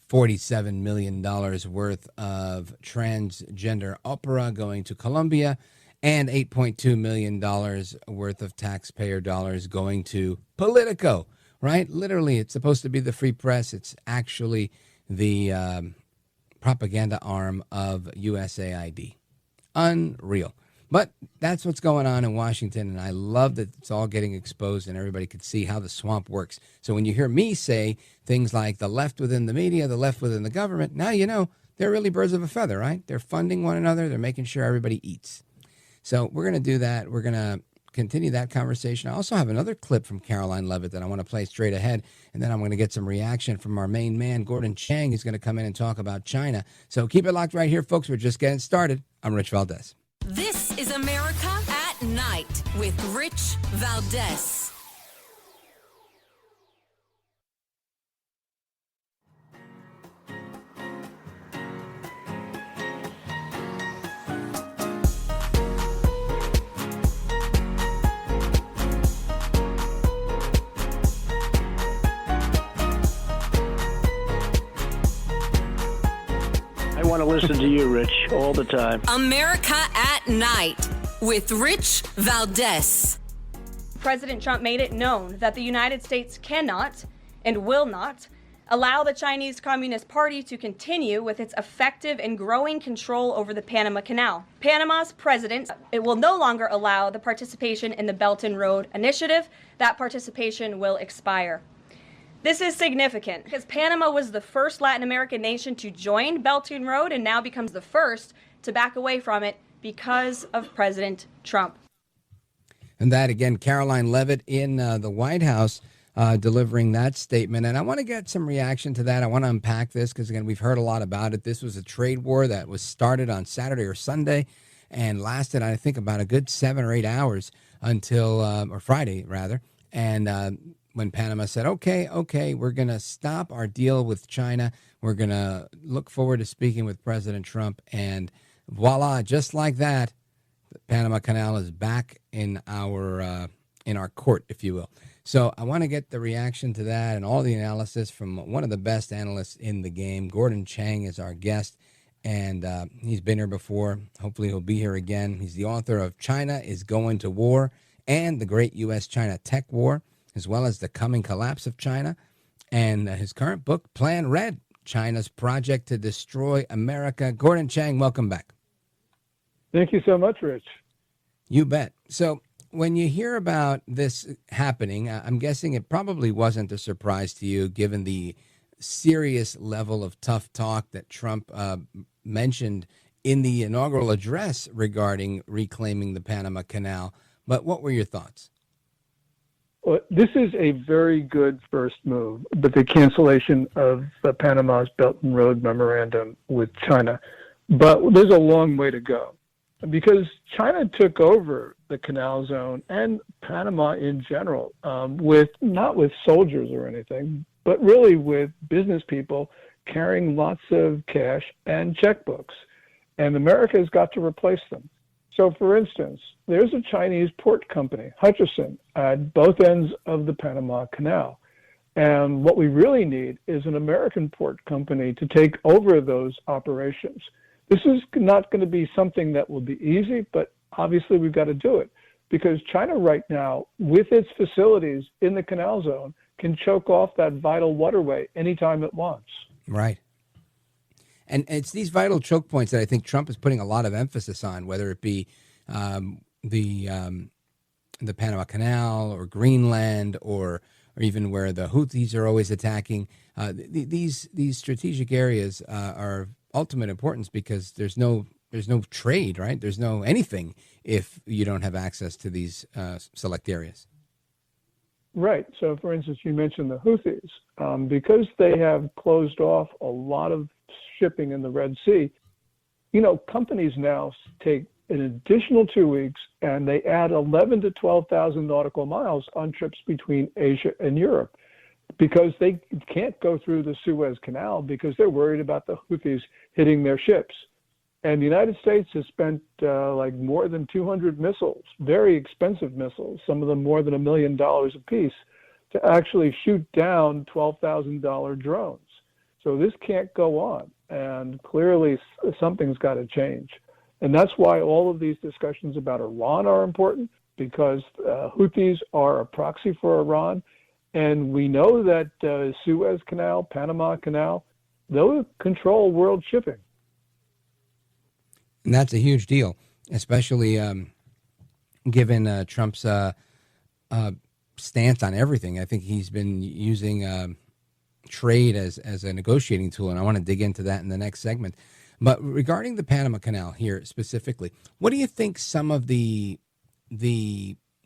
$47 million worth of transgender opera going to Colombia, and $8.2 million worth of taxpayer dollars going to Politico, right? Literally, it's supposed to be the free press. It's actually the propaganda arm of USAID. Unreal. But that's what's going on in Washington, and I love that it's all getting exposed and everybody can see how the swamp works. So when you hear me say things like the left within the media, the left within the government, now you know they're really birds of a feather, right? They're funding one another. They're making sure everybody eats. So we're going to do that. We're going to continue that conversation. I also have another clip from Caroline Leavitt that I want to play straight ahead, and then I'm going to get some reaction from our main man, Gordon Chang, who's going to come in and talk about China. So keep it locked right here, folks. We're just getting started. I'm Rich Valdez. This is America at Night with Rich Valdez. listen to you, Rich, all the time. America at Night with Rich Valdez. President Trump made it known that the United States cannot and will not allow the Chinese Communist Party to continue with its effective and growing control over the Panama Canal. Panama's president, it will no longer allow the participation in the Belt and Road Initiative. That participation will expire. This is significant because Panama was the first Latin American nation to join Belt and Road and now becomes the first to back away from it because of President Trump. And that, again, Caroline Leavitt in the White House delivering that statement. And I want to get some reaction to that. I want to unpack this because, again, we've heard a lot about it. This was a trade war that was started on Saturday or Sunday and lasted, I think, about a good 7 or 8 hours until, or Friday, rather. And when Panama said, okay, we're going to stop our deal with China. We're going to look forward to speaking with President Trump. And voila, just like that, the Panama Canal is back in our court, if you will. So I want to get the reaction to that and all the analysis from one of the best analysts in the game. Gordon Chang is our guest, and he's been here before. Hopefully he'll be here again. He's the author of China is Going to War and the Great U.S.-China Tech War, as well as the coming collapse of China, and his current book, Plan Red, China's Project to Destroy America. Gordon Chang, welcome back. Thank you so much, Rich. You bet. So when you hear about this happening, I'm guessing it probably wasn't a surprise to you, given the serious level of tough talk that Trump mentioned in the inaugural address regarding reclaiming the Panama Canal. But what were your thoughts? Well, this is a very good first move, but the cancellation of Panama's Belt and Road Memorandum with China. But there's a long way to go, because China took over the canal zone and Panama in general, not with soldiers or anything, but really with business people carrying lots of cash and checkbooks. And America has got to replace them. So, for instance, there's a Chinese port company, Hutchison, at both ends of the Panama Canal. And what we really need is an American port company to take over those operations. This is not going to be something that will be easy, but obviously we've got to do it, because China right now, with its facilities in the canal zone, can choke off that vital waterway anytime it wants. Right. And it's these vital choke points that I think Trump is putting a lot of emphasis on, whether it be the Panama Canal or Greenland or even where the Houthis are always attacking. These strategic areas are of ultimate importance, because there's no trade, right? There's no anything if you don't have access to these select areas. Right. So, for instance, you mentioned the Houthis. Because they have closed off a lot of shipping in the Red Sea, companies now take an additional 2 weeks and they add 11 to 12,000 nautical miles on trips between Asia and Europe, because they can't go through the Suez Canal because they're worried about the Houthis hitting their ships. And the United States has spent more than 200 missiles, very expensive missiles, some of them more than $1 million a piece, to actually shoot down $12,000 drones. So this can't go on. And clearly something's got to change. And that's why all of these discussions about Iran are important, because Houthis are a proxy for Iran. And we know that Suez Canal, Panama Canal, they'll control world shipping. And that's a huge deal, especially given Trump's stance on everything. I think he's been using trade as a negotiating tool, and I want to dig into that in the next segment. But regarding the Panama Canal here specifically, what do you think some of the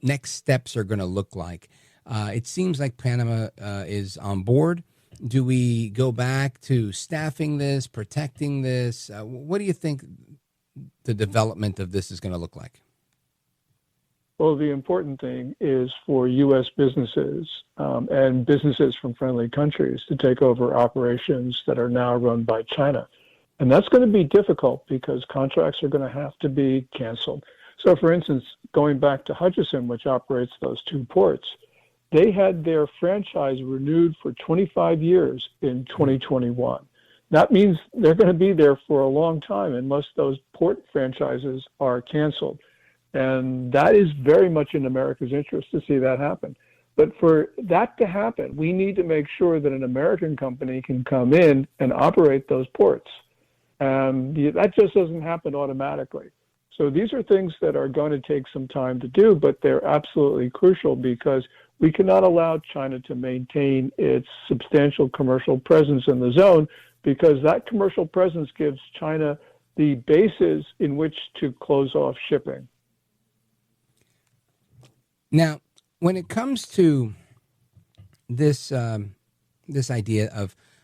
next steps are going to look like? It seems like Panama is on board. Do we go back to staffing this, protecting this? What do you think the development of this is going to look like? Well, the important thing is for U.S. businesses and businesses from friendly countries to take over operations that are now run by China. And that's going to be difficult because contracts are going to have to be canceled. So, for instance, going back to Hutchison, which operates those two ports, they had their franchise renewed for 25 years in 2021. that means they're going to be there for a long time unless those port franchises are canceled. And that is very much in America's interest to see that happen. But for that to happen, we need to make sure that an American company can come in and operate those ports. And that just doesn't happen automatically. So these are things that are going to take some time to do, but they're absolutely crucial because we cannot allow China to maintain its substantial commercial presence in the zone, because that commercial presence gives China the basis in which to close off shipping. Now, when it comes to this this idea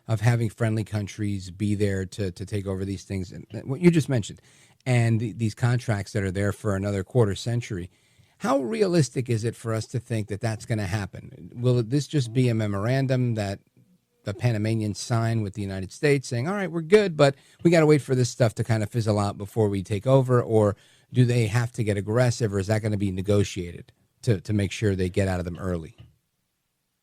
of having friendly countries be there to take over these things, and what you just mentioned, and these contracts that are there for another quarter century, how realistic is it for us to think that that's going to happen? Will this just be a memorandum that the Panamanians sign with the United States saying, all right, we're good, but we got to wait for this stuff to kind of fizzle out before we take over? Or do they have to get aggressive, or is that going to be negotiated to make sure they get out of them early?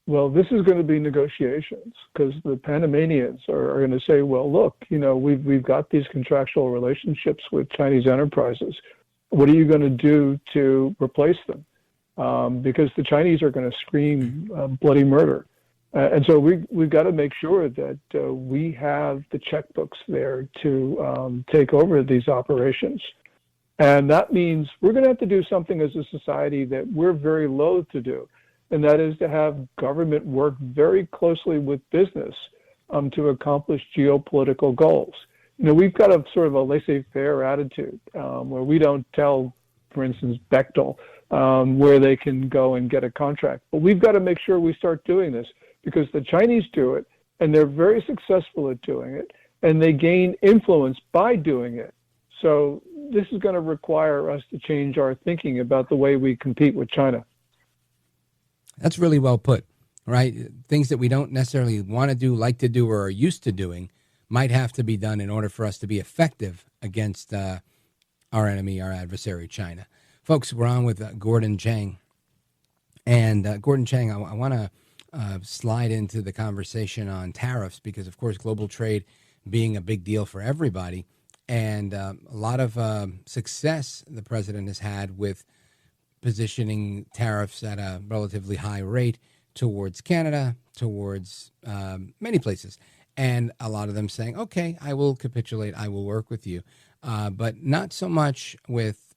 Well, this is going to be negotiations, because the Panamanians are going to say, well, look, we've got these contractual relationships with Chinese enterprises. What are you going to do to replace them? Because the Chinese are going to scream bloody murder. And so we've got to make sure that we have the checkbooks there to take over these operations. And that means we're going to have to do something as a society that we're very loath to do, and that is to have government work very closely with business to accomplish geopolitical goals. We've got a sort of a laissez-faire attitude where we don't tell, for instance, Bechtel where they can go and get a contract. But we've got to make sure we start doing this, because the Chinese do it, and they're very successful at doing it, and they gain influence by doing it. So this is going to require us to change our thinking about the way we compete with China. That's really well put, right? Things that we don't necessarily want to do, like to do, or are used to doing might have to be done in order for us to be effective against our enemy, our adversary, China. Folks, we're on with Gordon Chang. And Gordon Chang, I want to slide into the conversation on tariffs, because, of course, global trade being a big deal for everybody, and a lot of success the president has had with positioning tariffs at a relatively high rate towards Canada, towards many places, and a lot of them saying, okay, I will capitulate, I will work with you, but not so much with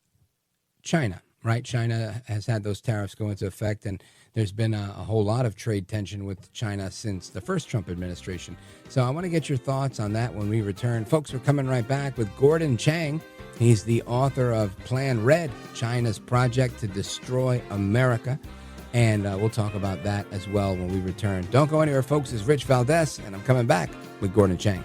China, right? China has had those tariffs go into effect, and there's been a whole lot of trade tension with China since the first Trump administration. So I want to get your thoughts on that when we return. Folks, we're coming right back with Gordon Chang. He's the author of Plan Red, China's Project to Destroy America. And we'll talk about that as well when we return. Don't go anywhere, folks. It's Rich Valdez, and I'm coming back with Gordon Chang.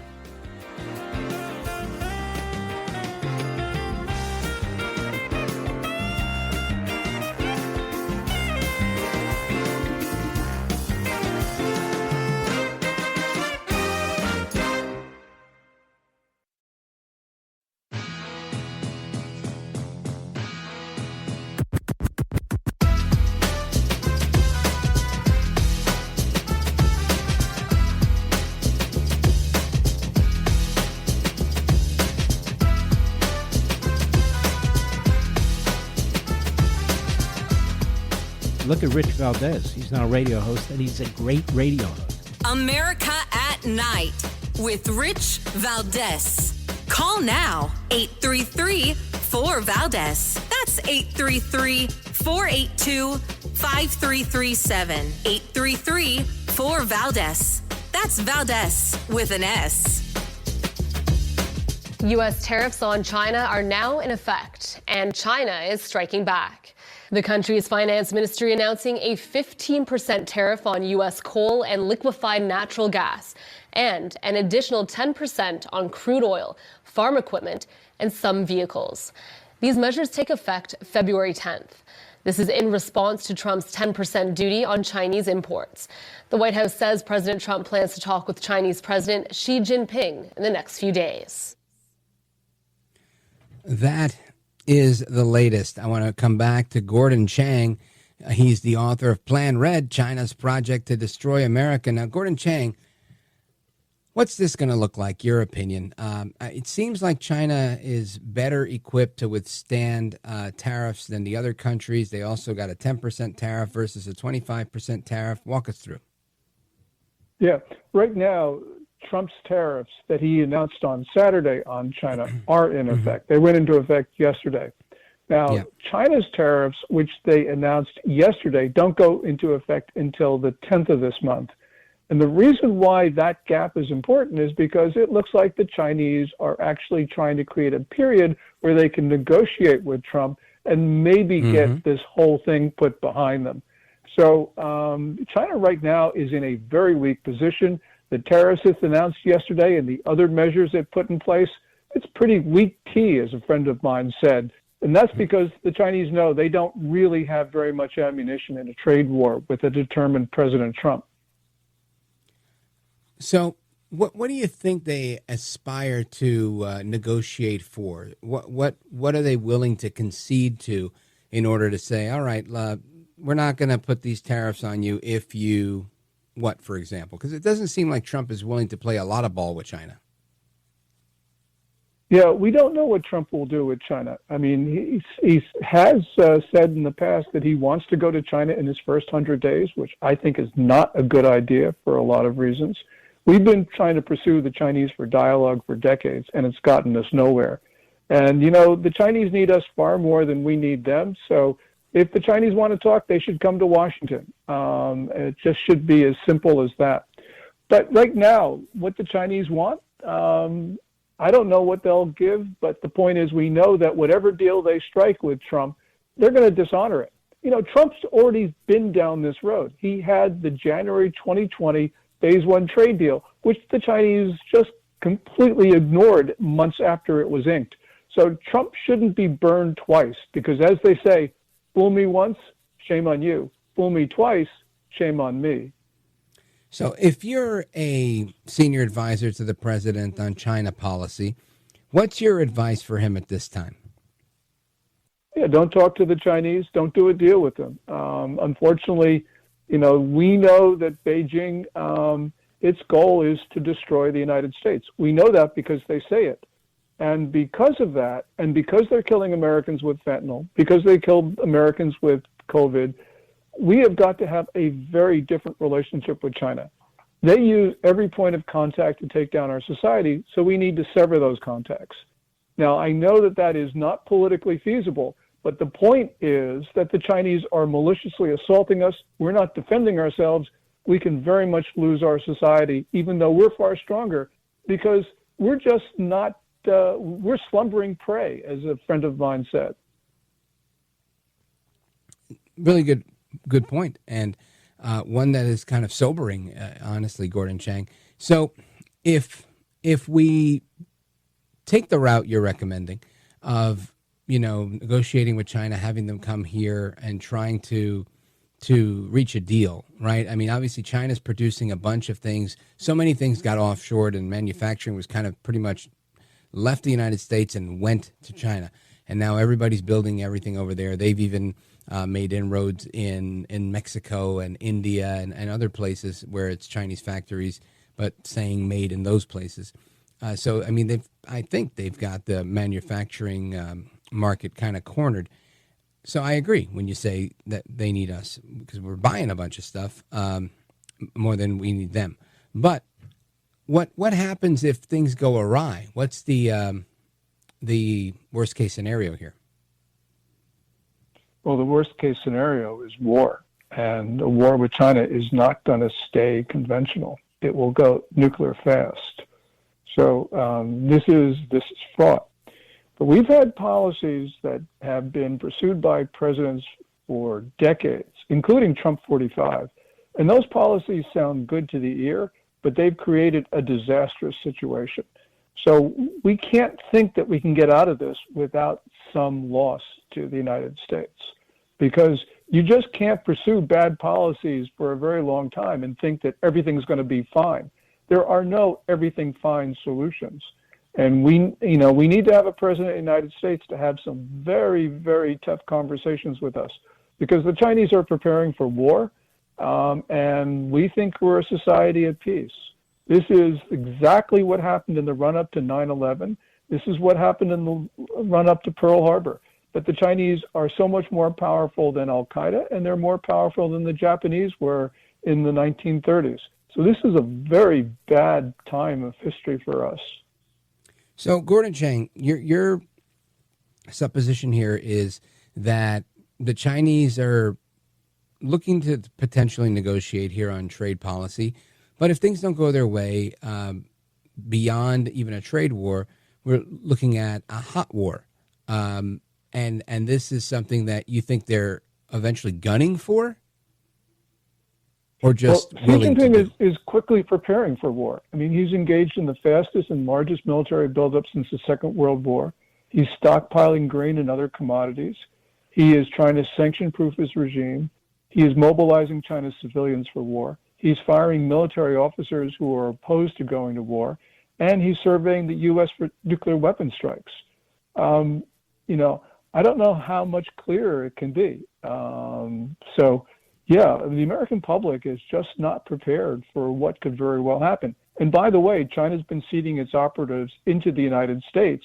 Look at Rich Valdez. He's now a radio host, and he's a great radio host. America at Night with Rich Valdez. Call now, 833-4-VALDEZ. That's 833-482-5337. 833-4-VALDEZ. That's Valdez with an S. U.S. tariffs on China are now in effect, and China is striking back. The country's finance ministry announcing a 15% tariff on U.S. coal and liquefied natural gas, and an additional 10% on crude oil, farm equipment, and some vehicles. These measures take effect February 10th. This is in response to Trump's 10% duty on Chinese imports. The White House says President Trump plans to talk with Chinese President Xi Jinping in the next few days. That is the latest. I want to come back to Gordon Chang. He's the author of Plan Red, China's Project to Destroy America. Now, Gordon Chang, What's this going to look like, your opinion? It seems like China is better equipped to withstand tariffs than the other countries. They also got a 10% tariff versus a 25% tariff. Walk us through. Yeah, right now, Trump's tariffs that he announced on Saturday on China are in effect. They went into effect yesterday. Now, China's tariffs, which they announced yesterday, don't go into effect until the 10th of this month. And the reason why that gap is important is because it looks like the Chinese are actually trying to create a period where they can negotiate with Trump and maybe get this whole thing put behind them. So China right now is in a very weak position. The tariffs it's announced yesterday and the other measures it put in place, it's pretty weak tea, as a friend of mine said. And that's because the Chinese know they don't really have very much ammunition in a trade war with a determined President Trump. So what do you think they aspire to negotiate for? What are they willing to concede to in order to say, all right, we're not going to put these tariffs on you if you, what, for example? Because it doesn't seem like Trump is willing to play a lot of ball with China. Yeah, we don't know what Trump will do with China. I mean, he has said in the past that he wants to go to China in his first 100 days, which I think is not a good idea for a lot of reasons. We've been trying to pursue the Chinese for dialogue for decades, and it's gotten us nowhere. And, you know, the Chinese need us far more than we need them. So if the Chinese want to talk, they should come to Washington. It just should be as simple as that. But right now, what the Chinese want, I don't know what they'll give, but the point is we know that whatever deal they strike with Trump, they're going to dishonor it. You know, Trump's already been down this road. He had the January 2020 Phase 1 trade deal, which the Chinese just completely ignored months after it was inked. So Trump shouldn't be burned twice because, as they say, fool me once, shame on you. Fool me twice, shame on me. So if you're a senior advisor to the president on China policy, what's your advice for him at this time? Yeah, don't talk to the Chinese. Don't do a deal with them. Unfortunately, you know, we know that Beijing, its goal is to destroy the United States. We know that because they say it. And because of that, and because they're killing Americans with fentanyl, because they killed Americans with COVID, we have got to have a very different relationship with China. They use every point of contact to take down our society, so we need to sever those contacts. Now, I know that that is not politically feasible, but the point is that the Chinese are maliciously assaulting us. We're not defending ourselves. We can very much lose our society, even though we're far stronger, because we're just not, we're slumbering prey, as a friend of mine said. Really good point, and one that is kind of sobering, honestly, Gordon Chang. So if we take the route you're recommending of, you know, negotiating with China, having them come here and trying to reach a deal, right? I mean, obviously China's producing a bunch of things. So many things got offshored and manufacturing was kind of pretty much left the United States and went to China. And now everybody's building everything over there. They've even made inroads in Mexico and India and other places where it's Chinese factories, but saying made in those places. So, I mean, I think they've got the manufacturing market kind of cornered. So I agree when you say that they need us because we're buying a bunch of stuff more than we need them. But what happens if things go awry? What's the worst case scenario here? Well, the worst case scenario is war, and a war with China is not going to stay conventional. It will go nuclear fast. So this is fraught. But we've had policies that have been pursued by presidents for decades, including Trump 45. And those policies sound good to the ear, but they've created a disastrous situation. So we can't think that we can get out of this without some loss to the United States, because you just can't pursue bad policies for a very long time and think that everything's going to be fine. There are no everything fine solutions. And we need to have a president of the United States to have some very, very tough conversations with us, because the Chinese are preparing for war, and we think we're a society at peace. This is exactly what happened in the run-up to 9/11. This is what happened in the run-up to Pearl Harbor. But the Chinese are so much more powerful than Al-Qaeda, and they're more powerful than the Japanese were in the 1930s. So this is a very bad time of history for us. So, Gordon Chang, your supposition here is that the Chinese are looking to potentially negotiate here on trade policy, but if things don't go their way, beyond even a trade war, we're looking at a hot war. And this is something that you think they're eventually gunning for? Or just Xi Jinping is quickly preparing for war. I mean, he's engaged in the fastest and largest military buildup since the Second World War. He's stockpiling grain and other commodities. He is trying to sanction-proof his regime. He is mobilizing China's civilians for war. He's firing military officers who are opposed to going to war. And he's surveying the U.S. for nuclear weapon strikes. I don't know how much clearer it can be. Yeah, the American public is just not prepared for what could very well happen. And by the way, China's been seeding its operatives into the United States.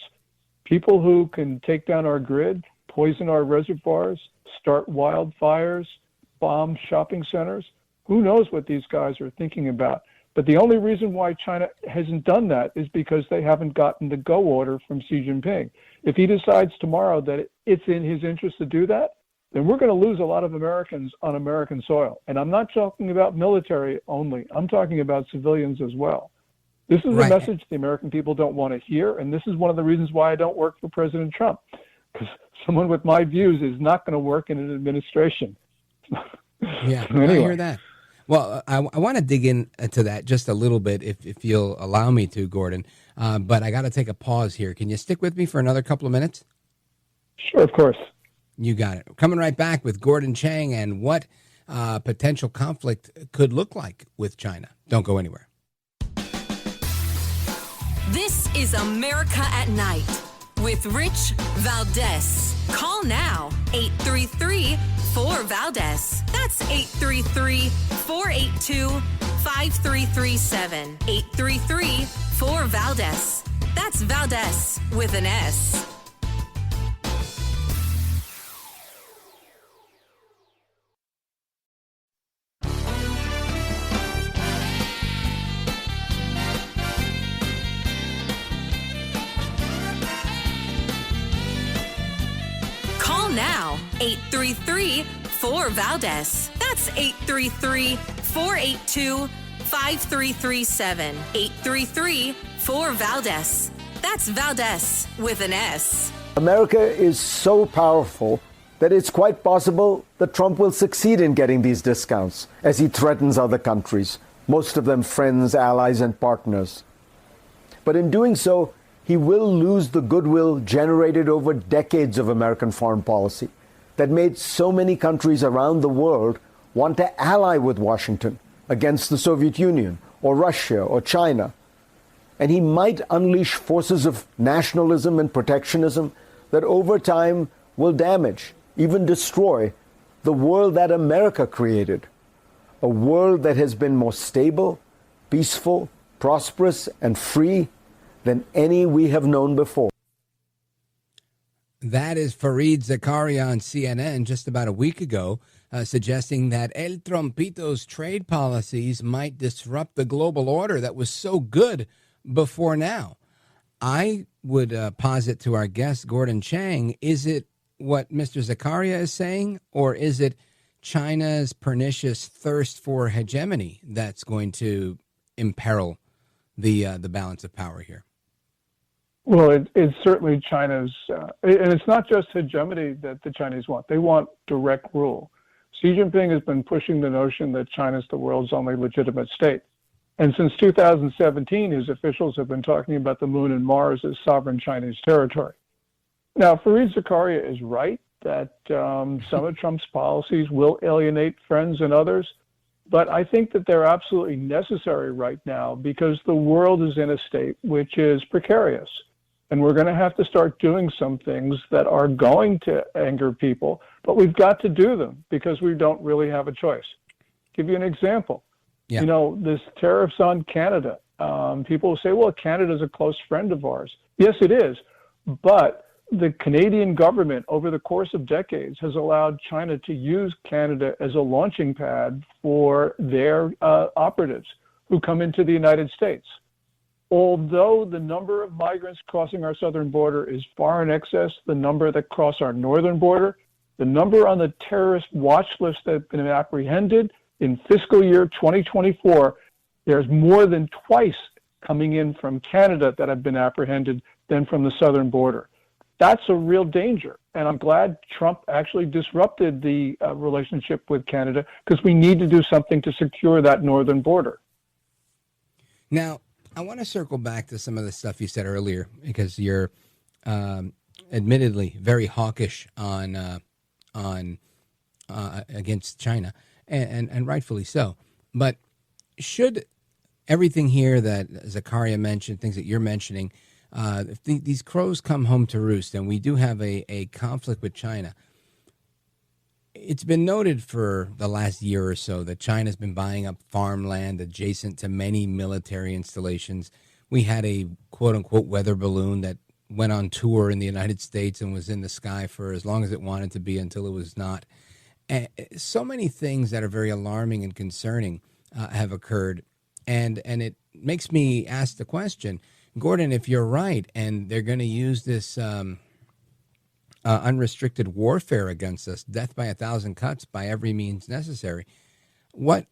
People who can take down our grid, poison our reservoirs, start wildfires, bomb shopping centers. Who knows what these guys are thinking about? But the only reason why China hasn't done that is because they haven't gotten the go order from Xi Jinping. If he decides tomorrow that it's in his interest to do that, then we're going to lose a lot of Americans on American soil. And I'm not talking about military only. I'm talking about civilians as well. This is a message the American people don't want to hear, and this is one of the reasons why I don't work for President Trump, because someone with my views is not going to work in an administration. Yeah, Anyway. I hear that. Well, I want to dig into that just a little bit, if you'll allow me to, Gordon. But I got to take a pause here. Can you stick with me for another couple of minutes? Sure, of course. You got it. Coming right back with Gordon Chang and what potential conflict could look like with China. Don't go anywhere. This is America at Night with Rich Valdez. Call now, 833-4-VALDEZ. That's 833-482-5337. 833-4-VALDEZ. That's Valdez with an S. Now, 833-4-VALDEZ. That's 833-482-5337. 833-4-VALDEZ. That's Valdez with an S. America is so powerful that it's quite possible that Trump will succeed in getting these discounts as he threatens other countries, most of them friends, allies, and partners. But in doing so, he will lose the goodwill generated over decades of American foreign policy that made so many countries around the world want to ally with Washington against the Soviet Union or Russia or China. And he might unleash forces of nationalism and protectionism that over time will damage, even destroy, the world that America created. A world that has been more stable, peaceful, prosperous, and free than any we have known before. That is Fareed Zakaria on CNN just about a week ago, suggesting that El Trompito's trade policies might disrupt the global order that was so good before now. I would posit to our guest, Gordon Chang, is it what Mr. Zakaria is saying, or is it China's pernicious thirst for hegemony that's going to imperil the balance of power here? Well, it's certainly China's, and it's not just hegemony that the Chinese want. They want direct rule. Xi Jinping has been pushing the notion that China's the world's only legitimate state. And since 2017, his officials have been talking about the moon and Mars as sovereign Chinese territory. Now, Fareed Zakaria is right that some of Trump's policies will alienate friends and others, but I think that they're absolutely necessary right now because the world is in a state which is precarious. And we're going to have to start doing some things that are going to anger people, but we've got to do them because we don't really have a choice. Give you an example. Yeah. You know, this tariffs on Canada. People will say, well, Canada's a close friend of ours. Yes, it is. But the Canadian government over the course of decades has allowed China to use Canada as a launching pad for their operatives who come into the United States. Although the number of migrants crossing our southern border is far in excess the number that cross our northern border, the number on the terrorist watch list that have been apprehended in fiscal year 2024, there's more than twice coming in from Canada that have been apprehended than from the southern border. That's a real danger. And I'm glad Trump actually disrupted the relationship with Canada, because we need to do something to secure that northern border. Now, I want to circle back to some of the stuff you said earlier, because you're admittedly very hawkish on against China, and rightfully so. But should everything here that Zakaria mentioned, things that you're mentioning, if these crows come home to roost and we do have a conflict with China, it's been noted for the last year or so that China's been buying up farmland adjacent to many military installations. We had a quote-unquote weather balloon that went on tour in the United States and was in the sky for as long as it wanted to be until it was not. And so many things that are very alarming and concerning have occurred. And it makes me ask the question, Gordon, if you're right and they're going to use this unrestricted warfare against us, death by 1,000 cuts by every means necessary, what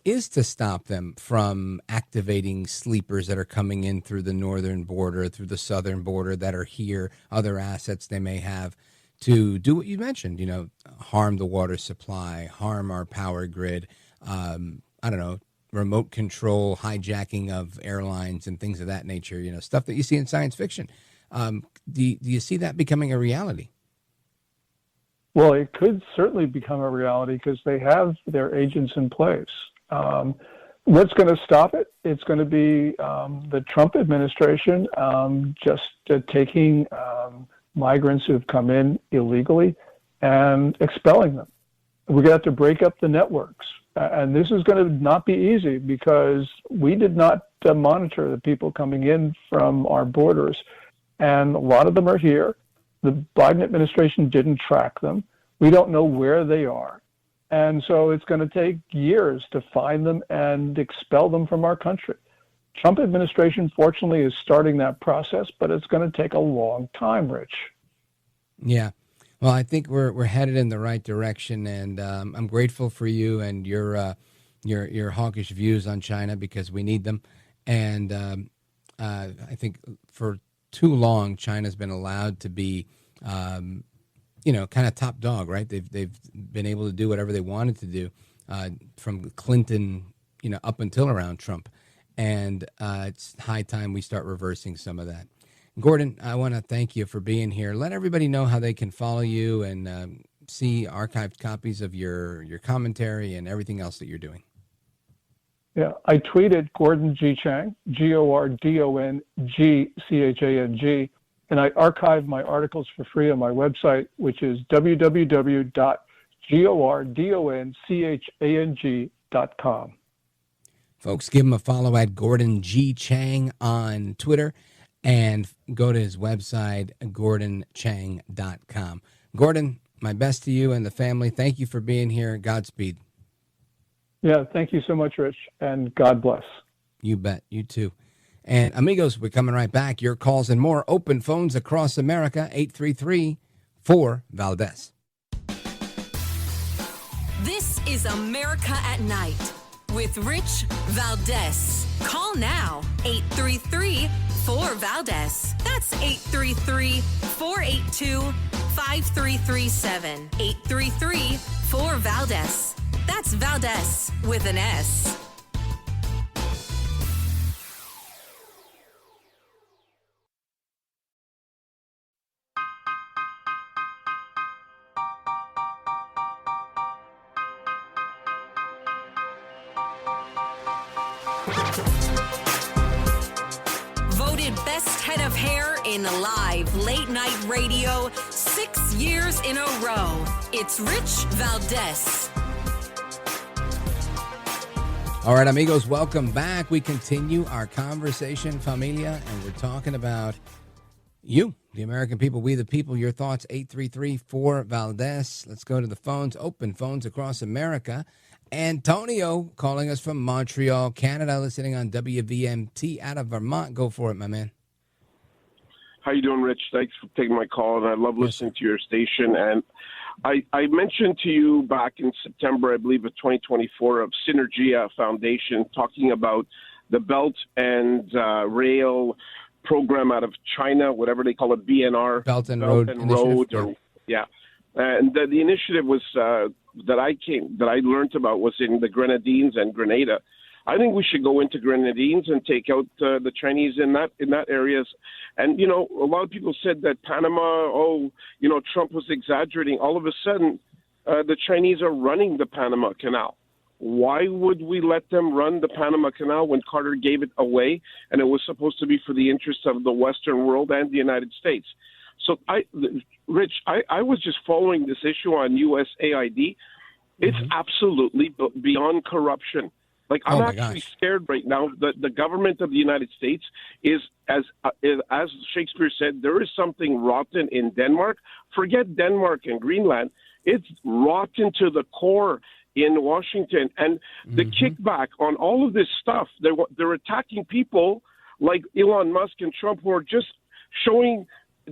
is to stop them from activating sleepers that are coming in through the northern border, through the southern border that are here, other assets they may have, to do what you mentioned, harm the water supply, harm our power grid, remote control, hijacking of airlines and things of that nature, stuff that you see in science fiction. Do you see that becoming a reality? Well, it could certainly become a reality because they have their agents in place. What's going to stop it? It's going to be the Trump administration just taking migrants who've come in illegally and expelling them. We're going to have to break up the networks. And this is going to not be easy because we did not monitor the people coming in from our borders. And a lot of them are here. The Biden administration didn't track them. We don't know where they are. And so it's going to take years to find them and expel them from our country. Trump administration, fortunately, is starting that process, but it's going to take a long time, Rich. Yeah. Well, I think we're headed in the right direction, and I'm grateful for you and your hawkish views on China because we need them. And I think for too long, China's been allowed to be, kind of top dog, right? They've been able to do whatever they wanted to do from Clinton, up until around Trump, and it's high time we start reversing some of that. Gordon, I want to thank you for being here. Let everybody know how they can follow you and see archived copies of your commentary and everything else that you're doing. Yeah, I tweeted Gordon G. Chang, GordonGchang, and I archived my articles for free on my website, which is www.gordonchang.com. Folks, give him a follow at Gordon G. Chang on Twitter and go to his website, gordonchang.com. Gordon, my best to you and the family. Thank you for being here. Godspeed. Yeah, thank you so much, Rich, and God bless. You bet. You too. And amigos, we're coming right back. Your calls and more. Open phones across America, 833-4-VALDEZ. This is America at Night with Rich Valdez. Call now, 833-4-VALDEZ. That's 833-482-5337. 833-4-VALDEZ. That's Valdez with an S. Voted best head of hair in live late night radio 6 years in a row. It's Rich Valdez. All right, amigos, welcome back. We continue our conversation, familia, and we're talking about you, the American people, we the people. Your thoughts, 833-4-VALDEZ. Let's go to the phones, open phones across America. Antonio calling us from Montreal, Canada, listening on WVMT out of Vermont. Go for it, my man. How you doing, Rich? Thanks for taking my call, and I love listening to your station. And I mentioned to you back in September, I believe, of 2024, of Synergia Foundation talking about the Belt and Rail program out of China, whatever they call it, BNR. Belt and Road Initiative. And the initiative was that I learned about was in the Grenadines and Grenada. I think we should go into Grenadines and take out the Chinese in that areas. And, a lot of people said that Panama, Trump was exaggerating. All of a sudden, the Chinese are running the Panama Canal. Why would we let them run the Panama Canal when Carter gave it away and it was supposed to be for the interests of the Western world and the United States? So, Rich, I was just following this issue on USAID. It's absolutely beyond corruption. Like, I'm actually scared right now that the government of the United States is, as Shakespeare said, there is something rotten in Denmark. Forget Denmark and Greenland. It's rotten to the core in Washington. And the kickback on all of this stuff, they're attacking people like Elon Musk and Trump who are just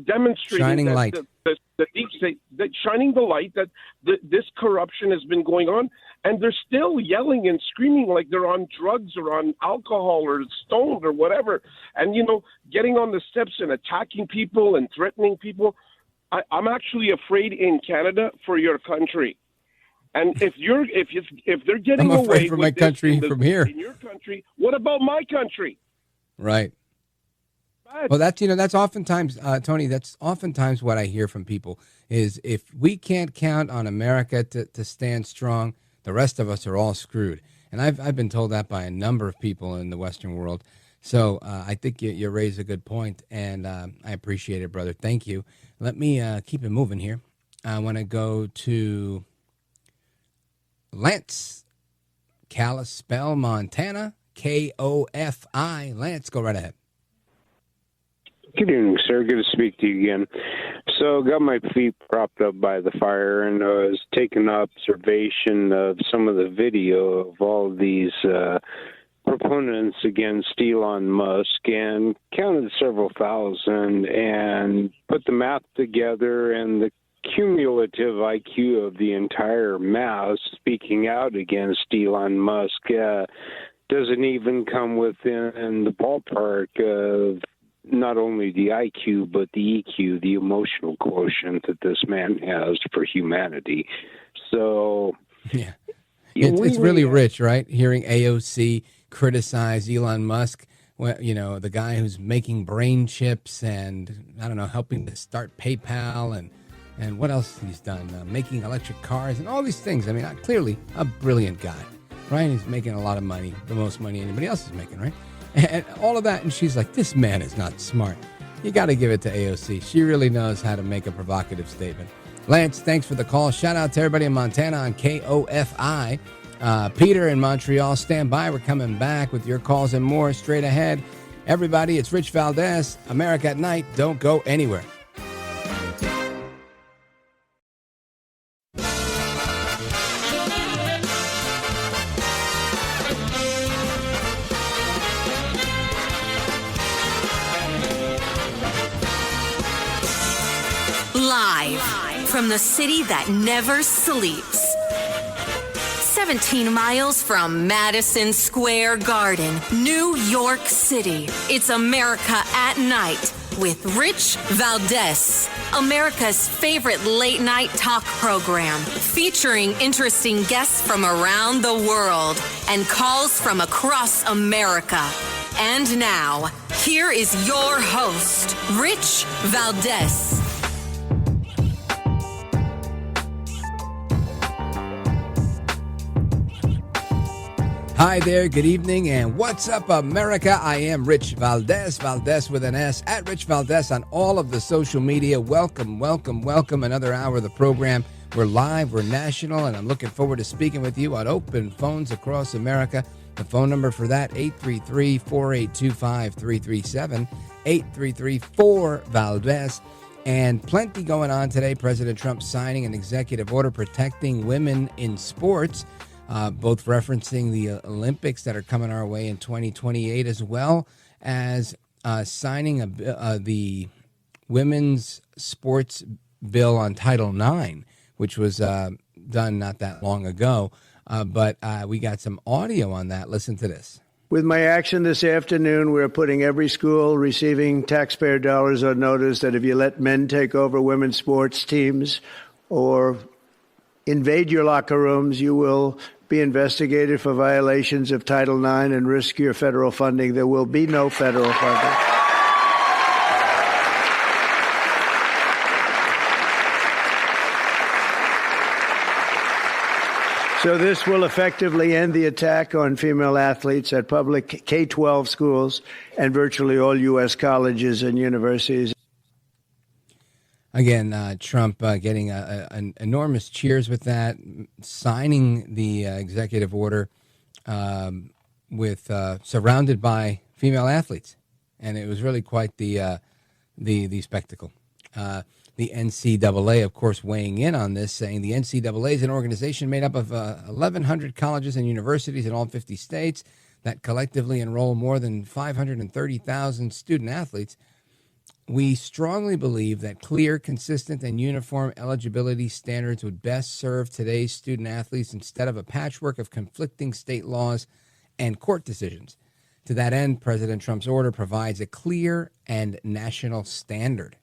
demonstrating shining that light. The deep state, that shining the light that this corruption has been going on, and they're still yelling and screaming like they're on drugs or on alcohol or stoned or whatever, and getting on the steps and attacking people and threatening people. I'm actually afraid in Canada for your country, and if they're getting I'm away afraid for with my this country from here. In your country, what about my country? Right. Well, that's oftentimes, Tony, that's oftentimes what I hear from people is if we can't count on America to stand strong, the rest of us are all screwed. And I've been told that by a number of people in the Western world. So I think you raise a good point, and I appreciate it, brother. Thank you. Let me keep it moving here. I want to go to Lance, Kalispell, Montana, KOFI. Lance, go right ahead. Good evening, sir. Good to speak to you again. So, got my feet propped up by the fire, and I was taking observation of some of the video of all these proponents against Elon Musk, and counted several thousand, and put the math together, and the cumulative IQ of the entire mass speaking out against Elon Musk doesn't even come within the ballpark of not only the IQ, but the EQ, the emotional quotient that this man has for humanity. So, yeah, it's really rich, right? Hearing AOC criticize Elon Musk, the guy who's making brain chips and, I don't know, helping to start PayPal and what else he's done, making electric cars and all these things. I mean, clearly a brilliant guy, right? He's making a lot of money, the most money anybody else is making, right? And all of that, and she's like, this man is not smart. You got to give it to AOC. She really knows how to make a provocative statement. Lance, thanks for the call. Shout out to everybody in Montana on KOFI. Peter in Montreal, stand by. We're coming back with your calls and more straight ahead. Everybody, it's Rich Valdez, America at Night. Don't go anywhere. Live from the city that never sleeps. 17 miles from Madison Square Garden, New York City. It's America at Night with Rich Valdez, America's favorite late night talk program, featuring interesting guests from around the world and calls from across America. And now, here is your host, Rich Valdez. Hi there, good evening, and what's up, America? I am Rich Valdez, Valdez with an S, at Rich Valdez on all of the social media. Welcome, welcome, welcome. Another hour of the program. We're live, we're national, and I'm looking forward to speaking with you on open phones across America. The phone number for that, 833-4825-337, 833-4-VALDEZ. And plenty going on today. President Trump signing an executive order protecting women in sports, both referencing the Olympics that are coming our way in 2028, as well as signing the women's sports bill on Title IX, which was done not that long ago. But we got some audio on that. Listen to this. With my action this afternoon, we're putting every school receiving taxpayer dollars on notice that if you let men take over women's sports teams or invade your locker rooms, you will be investigated for violations of Title IX and risk your federal funding. There will be no federal funding. So this will effectively end the attack on female athletes at public K-12 schools and virtually all U.S. colleges and universities. Again, Trump getting an enormous cheers with that, signing the executive order with surrounded by female athletes, and it was really quite the spectacle. The NCAA, of course, weighing in on this, saying the NCAA is an organization made up of 1,100 colleges and universities in all 50 states that collectively enroll more than 530,000 student athletes. We strongly believe that clear, consistent, and uniform eligibility standards would best serve today's student athletes instead of a patchwork of conflicting state laws and court decisions. To that end, President Trump's order provides a clear and national standard.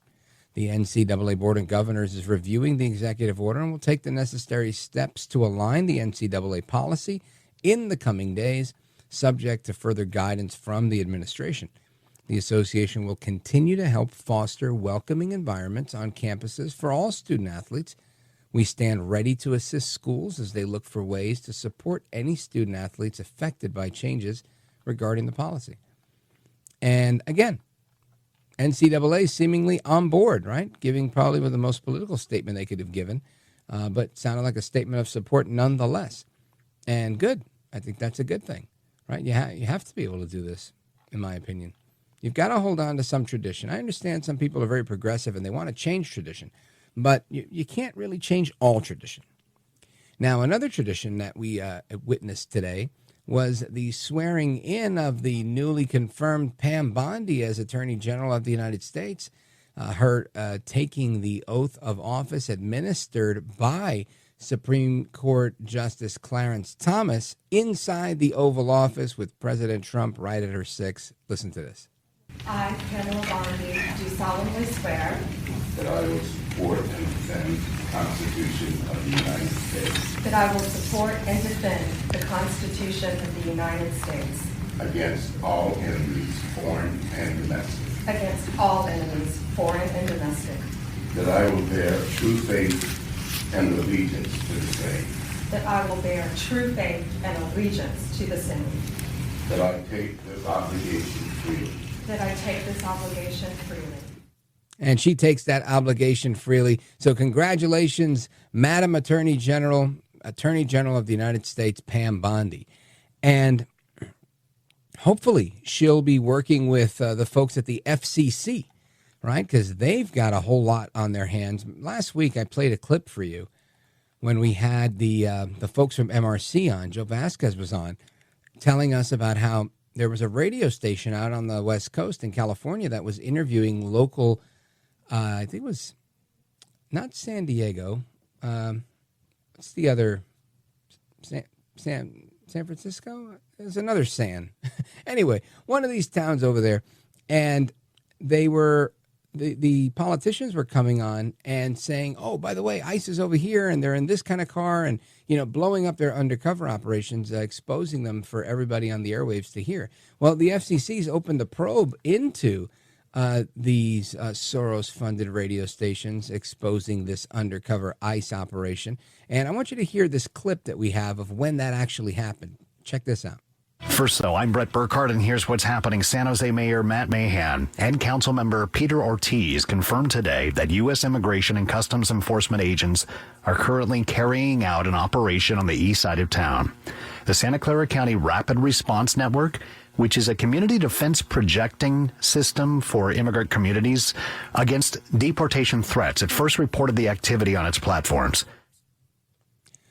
The NCAA Board of Governors is reviewing the executive order and will take the necessary steps to align the NCAA policy in the coming days, subject to further guidance from the administration. The association will continue to help foster welcoming environments on campuses for all student athletes. We stand ready to assist schools as they look for ways to support any student athletes affected by changes regarding the policy. And again, NCAA seemingly on board, right? Giving probably the most political statement they could have given, but sounded like a statement of support nonetheless. And good. I think that's a good thing, right? You have to be able to do this, in my opinion. You've got to hold on to some tradition. I understand some people are very progressive and they want to change tradition, but you can't really change all tradition. Now, another tradition that we witnessed today was the swearing in of the newly confirmed Pam Bondi as Attorney General of the United States, her taking the oath of office administered by Supreme Court Justice Clarence Thomas inside the Oval Office with President Trump right at her 6. Listen to this. I, Pamela Bondi, do solemnly swear that I will support and defend the Constitution of the United States. That I will support and defend the Constitution of the United States. Against all enemies, foreign and domestic. Against all enemies, foreign and domestic. That I will bear true faith and allegiance to the same. That I will bear true faith and allegiance to the same. That I take this obligation freely. That I take this obligation freely. And she takes that obligation freely. So congratulations, Madam Attorney General of the United States, Pam Bondi. And hopefully she'll be working with the folks at the FCC, right? Because they've got a whole lot on their hands. Last week, I played a clip for you when we had the folks from MRC on. Joe Vasquez was on, telling us about how there was a radio station out on the West Coast in California that was interviewing local, I think it was not San Diego. What's the other? San Francisco? There's another San. Anyway, one of these towns over there. And they were, the politicians were coming on and saying, oh, by the way, ICE is over here and they're in this kind of car, and, you know, blowing up their undercover operations, exposing them for everybody on the airwaves to hear. Well, the FCC's opened a probe into these Soros-funded radio stations exposing this undercover ICE operation. And I want you to hear this clip that we have of when that actually happened. Check this out. First, though, I'm Brett Burkhardt, and here's what's happening. San Jose Mayor Matt Mahan and Council Member Peter Ortiz confirmed today that U.S. Immigration and Customs Enforcement agents are currently carrying out an operation on the east side of town. the Santa Clara County Rapid Response Network, which is a community defense projecting system for immigrant communities against deportation threats. It first reported the activity on its platforms.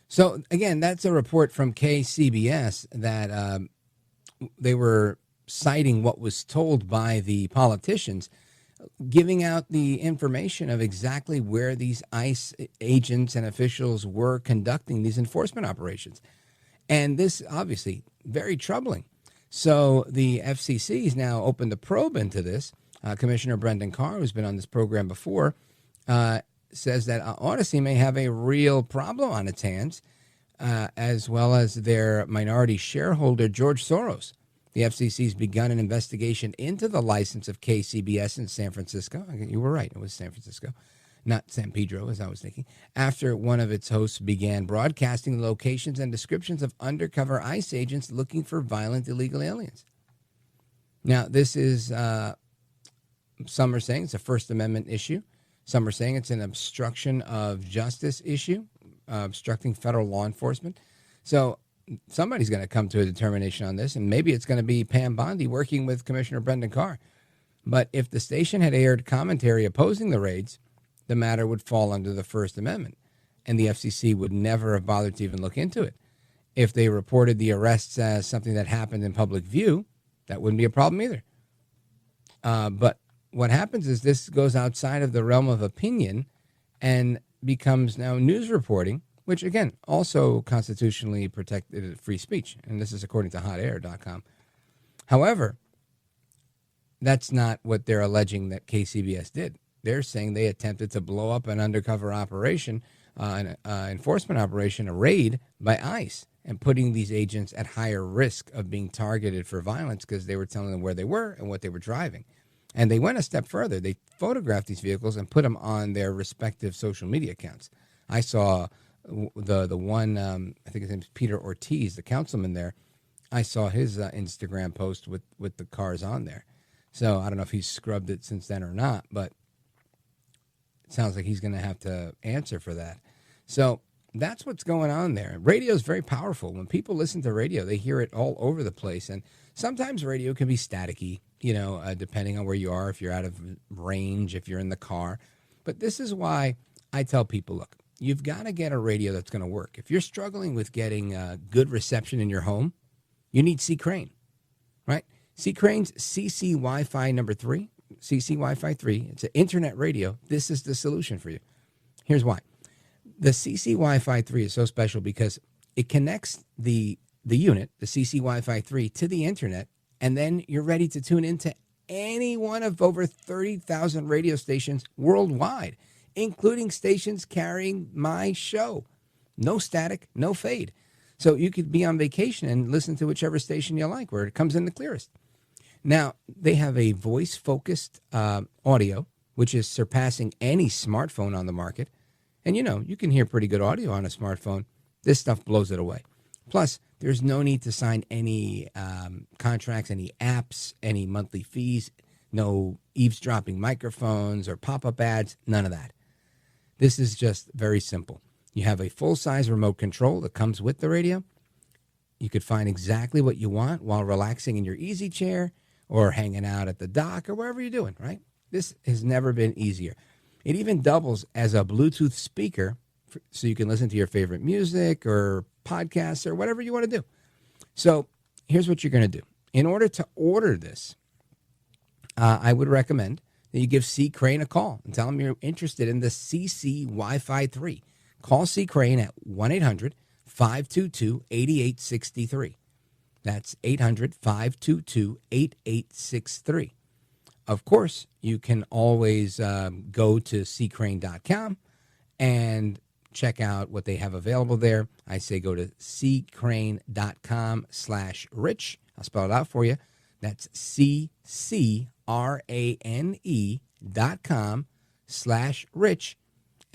So, again, that's a report from KCBS that they were citing what was told by the politicians, giving out the information of exactly where these ICE agents and officials were conducting these enforcement operations. And this, obviously, very troubling. So the FCC has now opened a probe into this. Commissioner Brendan Carr, who's been on this program before, says that Odyssey may have a real problem on its hands, as well as their minority shareholder, George Soros. The FCC's begun an investigation into the license of KCBS in San Francisco. You were right. It was San Francisco, not San Pedro, as I was thinking, after one of its hosts began broadcasting locations and descriptions of undercover ICE agents looking for violent illegal aliens. Now, this is, some are saying it's a First Amendment issue. Some are saying it's an obstruction of justice issue, obstructing federal law enforcement. So somebody's going to come to a determination on this, and maybe it's going to be Pam Bondi working with Commissioner Brendan Carr. But if the station had aired commentary opposing the raids, the matter would fall under the First Amendment, and the FCC would never have bothered to even look into it. If they reported the arrests as something that happened in public view, that wouldn't be a problem either. But what happens is this goes outside of the realm of opinion and becomes now news reporting, which, again, also constitutionally protected free speech. And this is according to hotair.com. However, that's not what they're alleging that KCBS did. They're saying they attempted to blow up an undercover operation, an enforcement operation, a raid by ICE, and putting these agents at higher risk of being targeted for violence because they were telling them where they were and what they were driving. And they went a step further. They photographed these vehicles and put them on their respective social media accounts. I saw the one, I think his name is Peter Ortiz, the councilman there. I saw his Instagram post with the cars on there. So I don't know if he's scrubbed it since then or not, but it sounds like he's going to have to answer for that. So that's what's going on there. Radio is very powerful. When people listen to radio, they hear it all over the place. And sometimes radio can be staticky, depending on where you are, if you're out of range, if you're in the car. But this is why I tell people, look, you've got to get a radio that's going to work. If you're struggling with getting good reception in your home, you need C. Crane, right? C. Crane's CC Wi-Fi number 3, CC Wi-Fi 3. It's an internet radio. This is the solution for you. Here's why. The CC Wi-Fi 3 is so special because it connects the unit, the CC Wi-Fi 3, to the internet, and then you're ready to tune into any one of over 30,000 radio stations worldwide, including stations carrying my show. No static, no fade. So you could be on vacation and listen to whichever station you like, where it comes in the clearest. Now, they have a voice-focused audio, which is surpassing any smartphone on the market. And, you can hear pretty good audio on a smartphone. This stuff blows it away. Plus, there's no need to sign any contracts, any apps, any monthly fees, no eavesdropping microphones or pop-up ads, none of that. This is just very simple. You have a full-size remote control that comes with the radio. You could find exactly what you want while relaxing in your easy chair or hanging out at the dock or wherever you're doing, right? This has never been easier. It even doubles as a Bluetooth speaker so you can listen to your favorite music or podcasts or whatever you want to do. So here's what you're going to do. In order to order this, I would recommend that you give C. Crane a call and tell them you're interested in the CC Wi-Fi 3. Call C. Crane at 1-800-522-8863. That's 800-522-8863. Of course, you can always go to ccrane.com and check out what they have available there. I say go to ccrane.com/rich. I'll spell it out for you. That's ccrane.com/rich.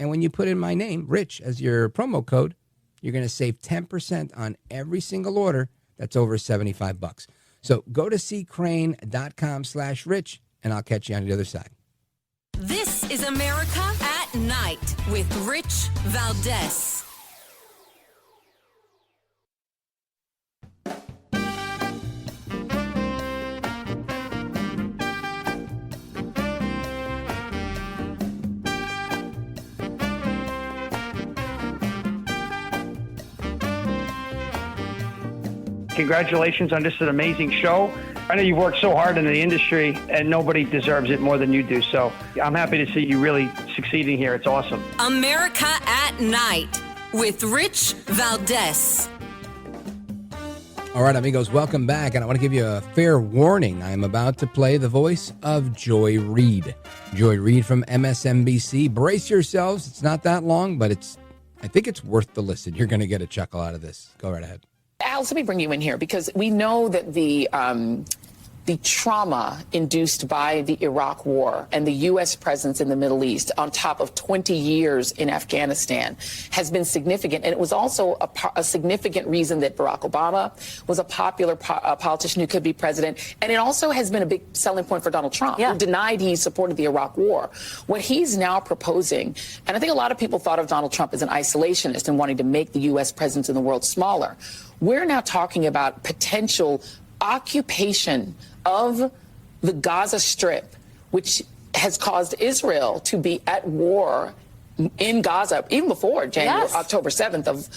And when you put in my name, Rich, as your promo code, you're going to save 10% on every single order that's over $75. So go to ccrane.com/rich, and I'll catch you on the other side. This is America at Night with Rich Valdez. congratulations on just an amazing show. I know you've worked so hard in the industry, and nobody deserves it more than you do. So I'm happy to see you really succeeding here. It's awesome. America at Night with Rich Valdez. All right, amigos, welcome back. And I want to give you a fair warning. I'm about to play the voice of Joy Reid. Joy Reid from MSNBC. Brace yourselves. It's not that long, but I think it's worth the listen. You're going to get a chuckle out of this. Go right ahead. Alex, let me bring you in here because we know that the trauma induced by the Iraq war and the U.S. presence in the Middle East on top of 20 years in Afghanistan has been significant. And it was also a significant reason that Barack Obama was a popular politician who could be president. And it also has been a big selling point for Donald Trump, who denied he supported the Iraq war. What he's now proposing, and I think a lot of people thought of Donald Trump as an isolationist and wanting to make the U.S. presence in the world smaller. We're now talking about potential occupation of the Gaza Strip, which has caused Israel to be at war in Gaza, even before October 7th of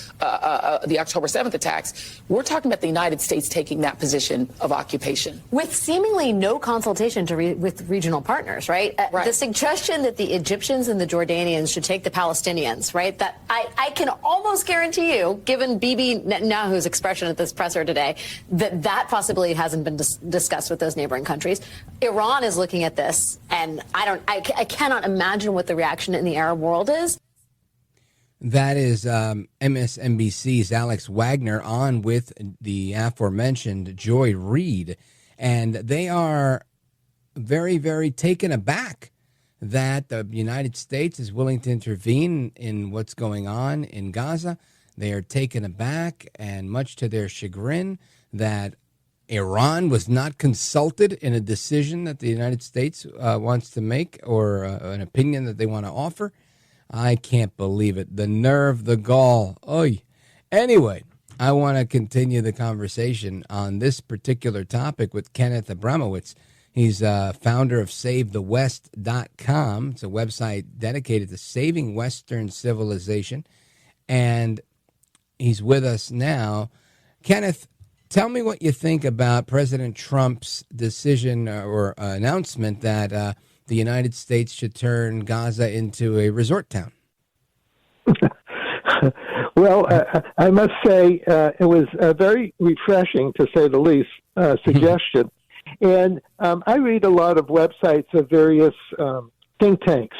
the October 7th attacks. We're talking about the United States taking that position of occupation. With seemingly no consultation with regional partners, right? The suggestion that the Egyptians and the Jordanians should take the Palestinians, right? That I can almost guarantee you, given Bibi Netanyahu's expression at this presser today, that possibility hasn't been discussed with those neighboring countries. Iran is looking at this, and I cannot imagine what the reaction in the Arab world is. That is MSNBC's Alex Wagner on with the aforementioned Joy Reid. And they are very, very taken aback that the United States is willing to intervene in what's going on in Gaza. They are taken aback, and much to their chagrin, that Iran was not consulted in a decision that the United States wants to make, or an opinion that they want to offer. I can't believe it. The nerve, the gall. Oy. Anyway, I want to continue the conversation on this particular topic with Kenneth Abramowitz. He's founder of SaveTheWest.com. It's a website dedicated to saving Western civilization. And he's with us now. Kenneth, tell me what you think about President Trump's decision or announcement that the United States should turn Gaza into a resort town. Well, I must say it was very refreshing, to say the least, suggestion. And I read a lot of websites of various think tanks.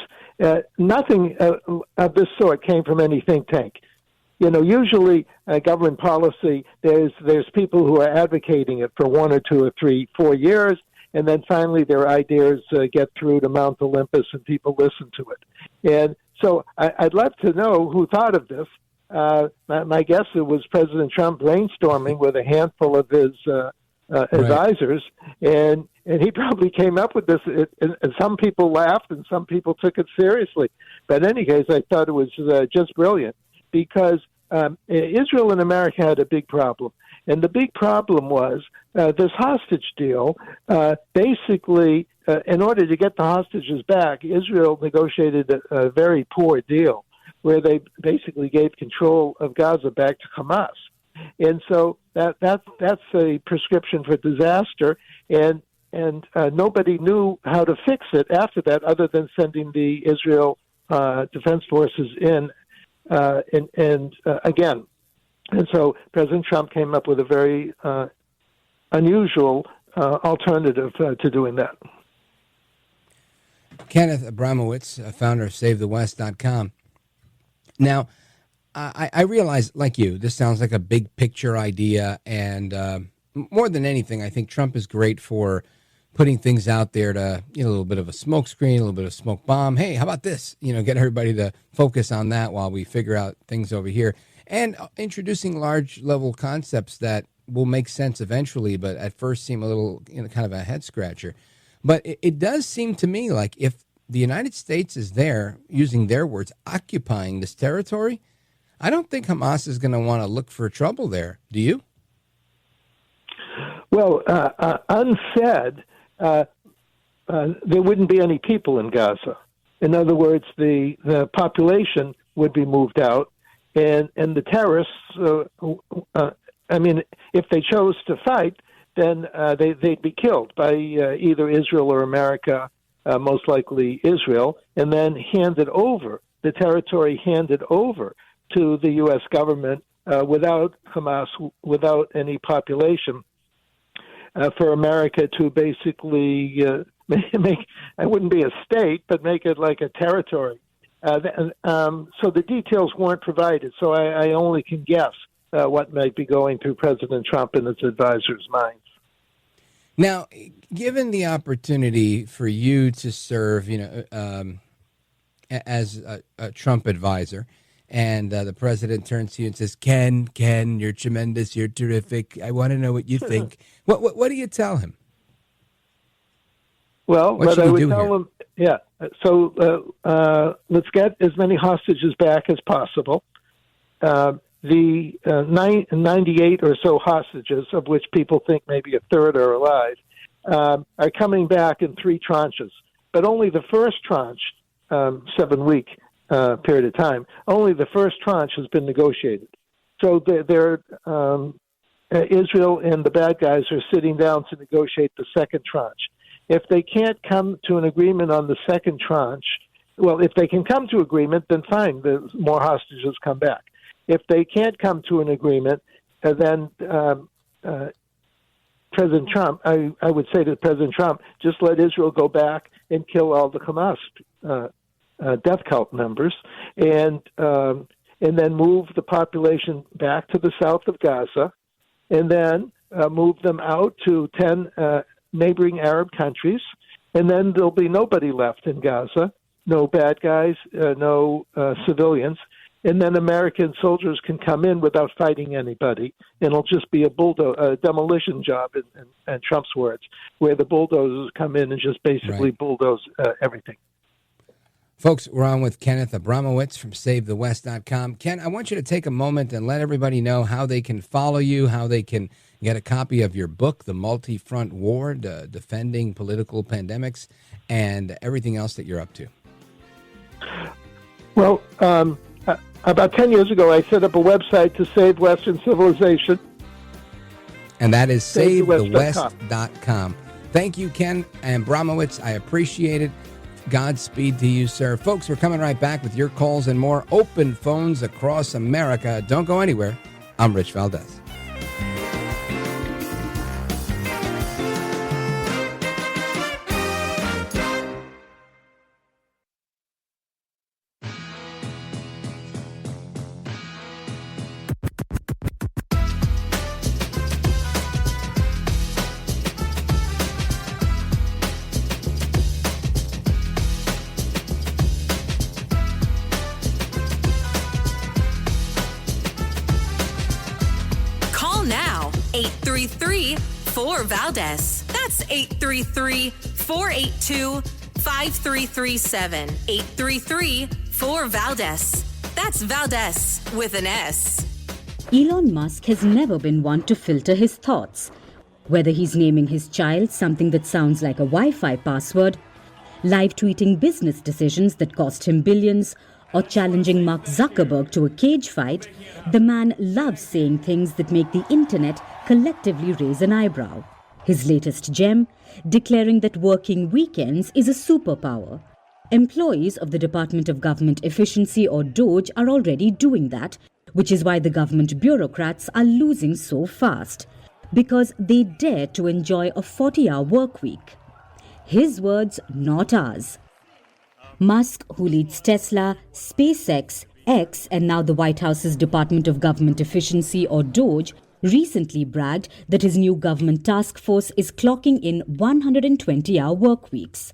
Nothing of this sort came from any think tank. You know, usually government policy, there's people who are advocating it for 1 or 2 or 3, 4 years, and then finally their ideas get through to Mount Olympus and people listen to it. And so I'd love to know who thought of this. My guess it was President Trump brainstorming with a handful of his advisors, and he probably came up with this. And some people laughed and some people took it seriously. But in any case, I thought it was just brilliant, because Israel and America had a big problem. And the big problem was this hostage deal. Basically, in order to get the hostages back, Israel negotiated a very poor deal where they basically gave control of Gaza back to Hamas. And so that's a prescription for disaster. And nobody knew how to fix it after that, other than sending the Israel Defense Forces in again. And so President Trump came up with a very unusual alternative to doing that. Kenneth Abramowitz, founder of SaveTheWest.com. Now, I realize, like you, this sounds like a big picture idea, and more than anything, I think Trump is great for putting things out there to, a little bit of a smoke screen, a little bit of smoke bomb. Hey, how about this? Get everybody to focus on that while we figure out things over here. And introducing large-level concepts that will make sense eventually, but at first seem a little, kind of a head-scratcher. But it does seem to me like if the United States is there, using their words, occupying this territory, I don't think Hamas is going to want to look for trouble there. Do you? Well, unsaid, there wouldn't be any people in Gaza. In other words, the population would be moved out. And the terrorists, I mean, if they chose to fight, then they'd be killed by either Israel or America, most likely Israel, and then handed over, the territory handed over to the U.S. government without Hamas, without any population, for America to basically make, it wouldn't be a state, but make it like a territory. So the details weren't provided, so I only can guess what might be going through President Trump and his advisors' minds. Now, given the opportunity for you to serve, as a Trump advisor, and the president turns to you and says, Ken, you're tremendous, you're terrific, I want to know what you think. What do you tell him? Well, what I would tell him, so let's get as many hostages back as possible. The 98 or so hostages, of which people think maybe a third are alive, are coming back in 3 tranches. But only the first tranche, 7-week period of time, only the first tranche has been negotiated. So Israel and the bad guys are sitting down to negotiate the second tranche. If they can't come to an agreement on the second tranche, well, if they can come to agreement, then fine, the more hostages come back. If they can't come to an agreement, then President Trump, I would say to President Trump, just let Israel go back and kill all the Hamas death cult members, and then move the population back to the south of Gaza, and then move them out to 10 neighboring Arab countries, and then there'll be nobody left in Gaza, no bad guys, no civilians. And then American soldiers can come in without fighting anybody, and it'll just be a demolition job, in Trump's words, where the bulldozers come in and just basically bulldoze everything. Folks, we're on with Kenneth Abramowitz from SaveTheWest.com. Ken, I want you to take a moment and let everybody know how they can follow you, how they can get a copy of your book, The Multi-Front War, Defending Political Pandemics, and everything else that you're up to. Well, about 10 years ago, I set up a website to save Western civilization. And that is SaveTheWest.com. Thank you, Ken Abramowitz. I appreciate it. Godspeed to you, sir. Folks, we're coming right back with your calls and more open phones across America. Don't go anywhere. I'm Rich Valdez. Now, 833-4-VALDEZ. That's 833-482-5337. 833-4-VALDEZ. That's Valdez with an S. Elon Musk has never been one to filter his thoughts. Whether he's naming his child something that sounds like a Wi-Fi password, live tweeting business decisions that cost him billions, or challenging Mark Zuckerberg to a cage fight, the man loves saying things that make the internet collectively raise an eyebrow. His latest gem, declaring that working weekends is a superpower. Employees of the Department of Government Efficiency, or DOGE, are already doing that, which is why the government bureaucrats are losing so fast, because they dare to enjoy a 40-hour work week. His words, not ours. Musk, who leads Tesla, SpaceX, X, and now the White House's Department of Government Efficiency, or DOGE, recently bragged that his new government task force is clocking in 120-hour work weeks.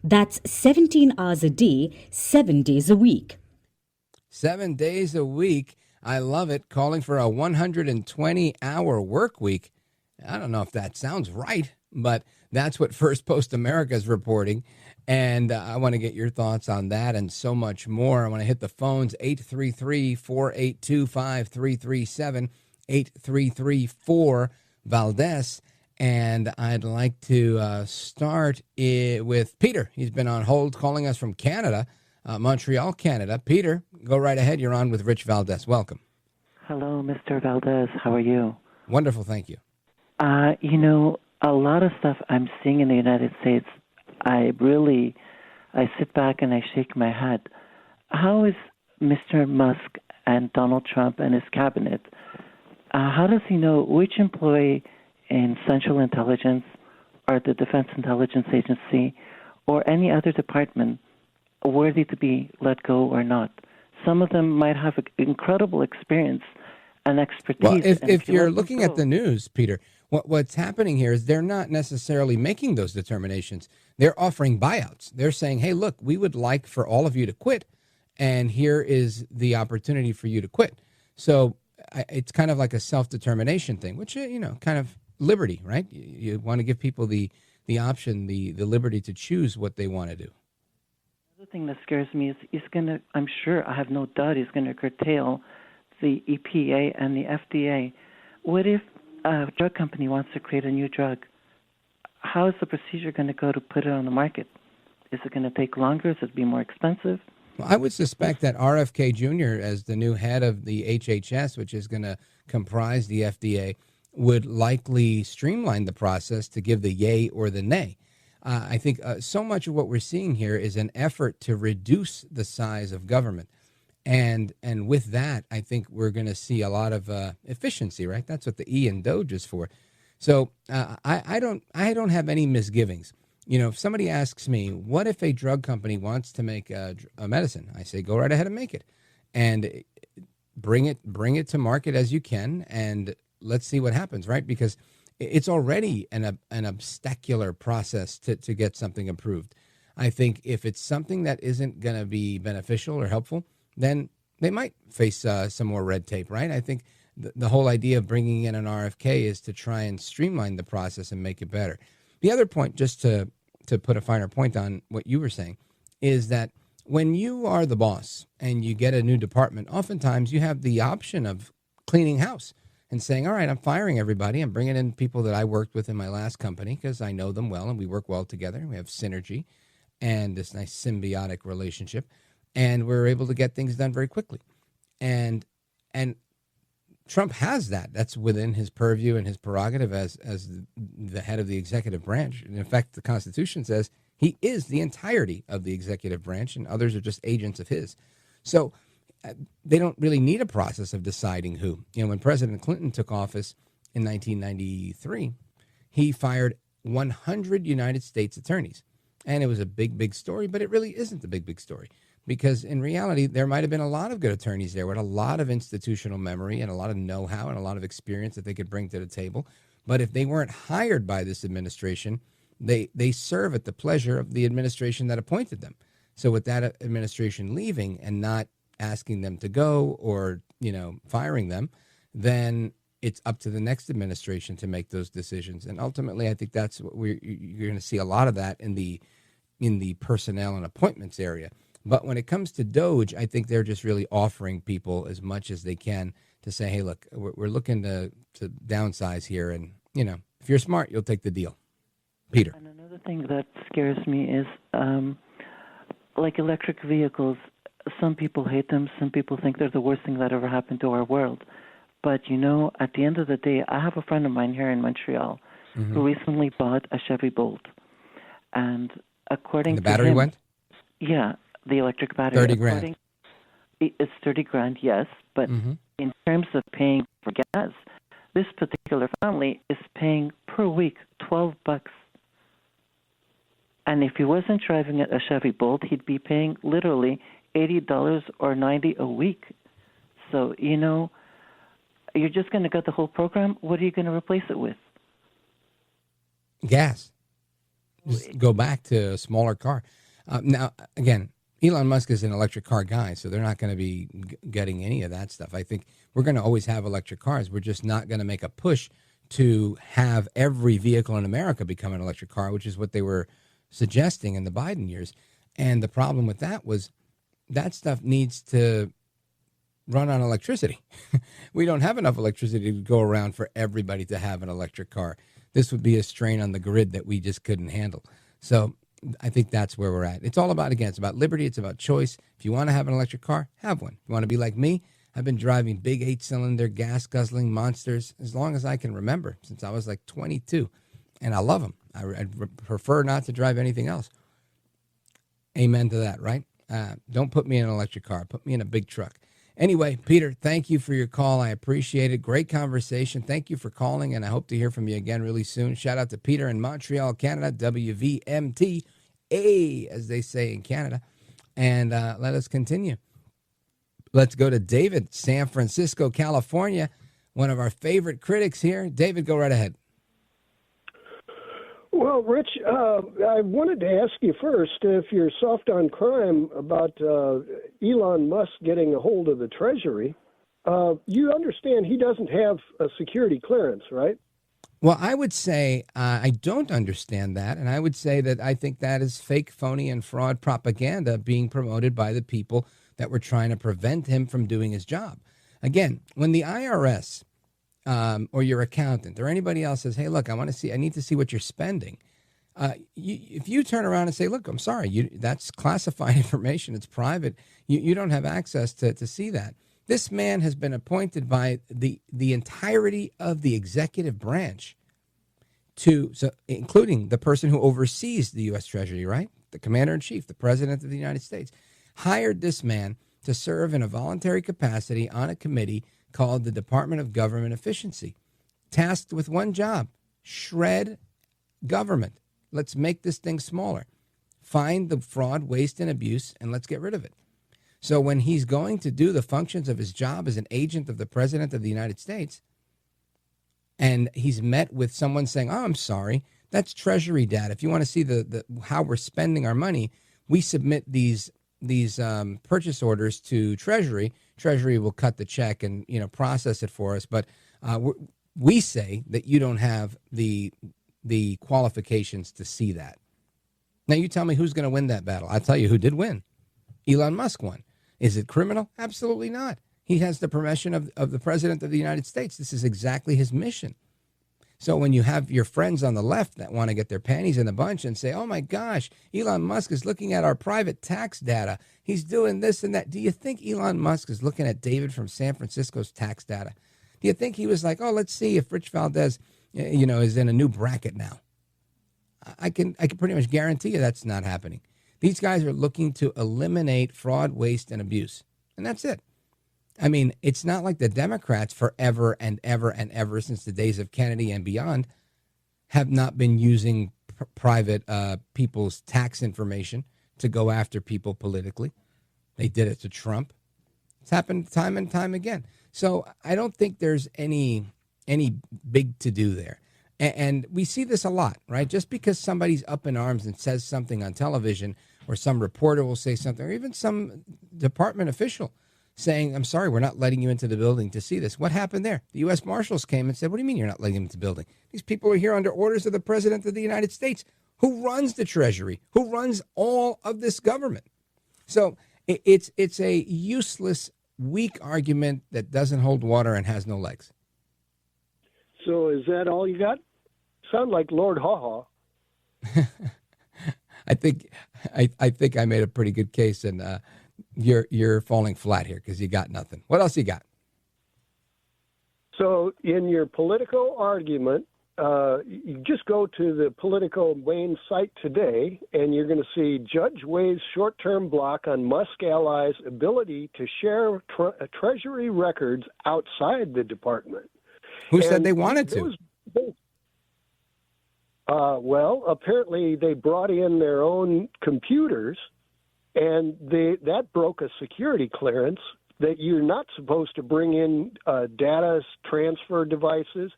That's 17 hours a day, 7 days a week. 7 days a week. I love it. Calling for a 120-hour work week. I don't know if that sounds right, but that's what First Post America is reporting. And I want to get your thoughts on that and so much more. I want to hit the phones, 833-482-5337, 833-4-VALDEZ. And I'd like to start with Peter. He's been on hold calling us from Canada, Montreal, Canada. Peter, go right ahead. You're on with Rich Valdez. Welcome. Hello, Mr. Valdez. How are you? Wonderful. Thank you. A lot of stuff I'm seeing in the United States, I sit back and I shake my head. How is Mr. Musk and Donald Trump and his cabinet, how does he know which employee in Central Intelligence or the Defense Intelligence Agency or any other department are worthy to be let go or not? Some of them might have incredible experience and expertise. Well, if you're looking at the news, Peter, what's happening here is they're not necessarily making those determinations. They're offering buyouts. They're saying, hey, look, we would like for all of you to quit, and here is the opportunity for you to quit. So it's kind of like a self-determination thing, which, kind of liberty, right? You want to give people the option, the liberty to choose what they want to do. The thing that scares me is he's going to, I'm sure, I have no doubt he's going to curtail the EPA and the FDA. What if a drug company wants to create a new drug? How is the procedure going to go to put it on the market? Is it going to take longer? Is it be more expensive? Well, I would suspect that RFK Jr., as the new head of the HHS, which is going to comprise the FDA, would likely streamline the process to give the yay or the nay. I think so much of what we're seeing here is an effort to reduce the size of government. And with that, I think we're going to see a lot of efficiency, right? That's what the E in DOGE is for. So I don't have any misgivings. If somebody asks me, what if a drug company wants to make a medicine? I say, go right ahead and make it, and bring it to market as you can, and let's see what happens, right? Because it's already an obstacular process to get something approved. I think if it's something that isn't going to be beneficial or helpful, then they might face some more red tape, right? I think the whole idea of bringing in an RFK is to try and streamline the process and make it better. The other point, just to put a finer point on what you were saying, is that when you are the boss and you get a new department, oftentimes you have the option of cleaning house and saying, all right, I'm firing everybody. I'm bringing in people that I worked with in my last company because I know them well and we work well together. We have synergy and this nice symbiotic relationship, and we're able to get things done very quickly. And Trump has that. That's within his purview and his prerogative as the head of the executive branch. And in fact, the Constitution says he is the entirety of the executive branch, and others are just agents of his. So they don't really need a process of deciding who. When President Clinton took office in 1993, he fired 100 United States attorneys. And it was a big, big story, but it really isn't a big, big story. Because in reality, there might have been a lot of good attorneys there with a lot of institutional memory and a lot of know-how and a lot of experience that they could bring to the table. But if they weren't hired by this administration, they serve at the pleasure of the administration that appointed them. So with that administration leaving and not asking them to go or, firing them, then it's up to the next administration to make those decisions. And ultimately, I think that's what you're going to see a lot of that in the personnel and appointments area. But when it comes to DOGE, I think they're just really offering people as much as they can to say, hey, look, we're looking to downsize here. And, if you're smart, you'll take the deal. Peter. And another thing that scares me is like electric vehicles. Some people hate them. Some people think they're the worst thing that ever happened to our world. But, at the end of the day, I have a friend of mine here in Montreal who recently bought a Chevy Bolt. And according to the battery him, went? Yeah, the electric battery. 30 grand. It's 30 grand, yes. But in terms of paying for gas, this particular family is paying per week $12. And if he wasn't driving a Chevy Bolt, he'd be paying literally $80 or $90 a week. So, you're just going to gut the whole program. What are you going to replace it with? Gas. Just go back to a smaller car. Now, again, Elon Musk is an electric car guy, so they're not going to be getting any of that stuff. I think we're going to always have electric cars. We're just not going to make a push to have every vehicle in America become an electric car, which is what they were suggesting in the Biden years. And the problem with that was that stuff needs to run on electricity. We don't have enough electricity to go around for everybody to have an electric car. This would be a strain on the grid that we just couldn't handle. So I think that's where we're at. It's all about, again, it's about liberty. It's about choice. If you want to have an electric car, have one. If you want to be like me, I've been driving big 8-cylinder gas guzzling monsters as long as I can remember, since I was like 22, and I love them. I prefer not to drive anything else. Amen to that, right? Don't put me in an electric car. Put me in a big truck. Anyway, Peter, thank you for your call. I appreciate it. Great conversation. Thank you for calling, and I hope to hear from you again really soon. Shout out to Peter in Montreal, Canada, WVMT-A, as they say in Canada. And let us continue. Let's go to David, San Francisco, California, one of our favorite critics here. David, go right ahead. Well, Rich, I wanted to ask you first if you're soft on crime about Elon Musk getting a hold of the Treasury. You understand he doesn't have a security clearance, right? Well, I would say I don't understand that, and I would say that I think that is fake, phony, and fraud propaganda being promoted by the people that were trying to prevent him from doing his job. Again, when the IRS or your accountant or anybody else says, hey, look, I need to see what you're spending. If you turn around and say, look, I'm sorry, that's classified information, it's private, you don't have access to see that. This man has been appointed by the entirety of the executive branch including the person who oversees the U.S. Treasury, right? The commander-in-chief, the president of the United States, hired this man to serve in a voluntary capacity on a committee called the Department of Government Efficiency, tasked with one job: shred government. Let's make this thing smaller. Find the fraud, waste, and abuse, and let's get rid of it. So when he's going to do the functions of his job as an agent of the President of the United States, and he's met with someone saying, oh, I'm sorry, that's Treasury data. If you want to see the how we're spending our money, we submit these purchase orders to Treasury. Treasury will cut the check and process it for us. But we say that you don't have the qualifications to see that. Now you tell me who's going to win that battle. I'll tell you who did win. Elon Musk won. Is it criminal? Absolutely not. He has the permission of the President of the United States. This is exactly his mission. So when you have your friends on the left that want to get their panties in a bunch and say, oh my gosh, Elon Musk is looking at our private tax data, he's doing this and that. Do you think Elon Musk is looking at David from San Francisco's tax data? Do you think he was like, oh, let's see if Rich Valdez, is in a new bracket now? I can pretty much guarantee you that's not happening. These guys are looking to eliminate fraud, waste, and abuse. And that's it. I mean, it's not like the Democrats forever and ever and ever since the days of Kennedy and beyond have not been using private people's tax information to go after people politically. They did it to Trump. It's happened time and time again. So I don't think there's any big to do there. And we see this a lot, right? Just because somebody's up in arms and says something on television, or some reporter will say something, or even some department official saying, I'm sorry, we're not letting you into the building to see this. What happened there? The U.S. Marshals came and said, what do you mean you're not letting them into the building? These people are here under orders of the President of the United States, who runs the Treasury, who runs all of this government. So it's a useless, weak argument that doesn't hold water and has no legs. So is that all you got? Sound like Lord Haw-Haw. I think I made a pretty good case, and you're falling flat here because you got nothing. What else you got? So in your political argument, you just go to the Political Wayne site today, and you're going to see Judge weighs short-term block on Musk allies' ability to share Treasury records outside the department. Who said they wanted to? Well, apparently they brought in their own computers, and that broke a security clearance that you're not supposed to bring in data transfer devices.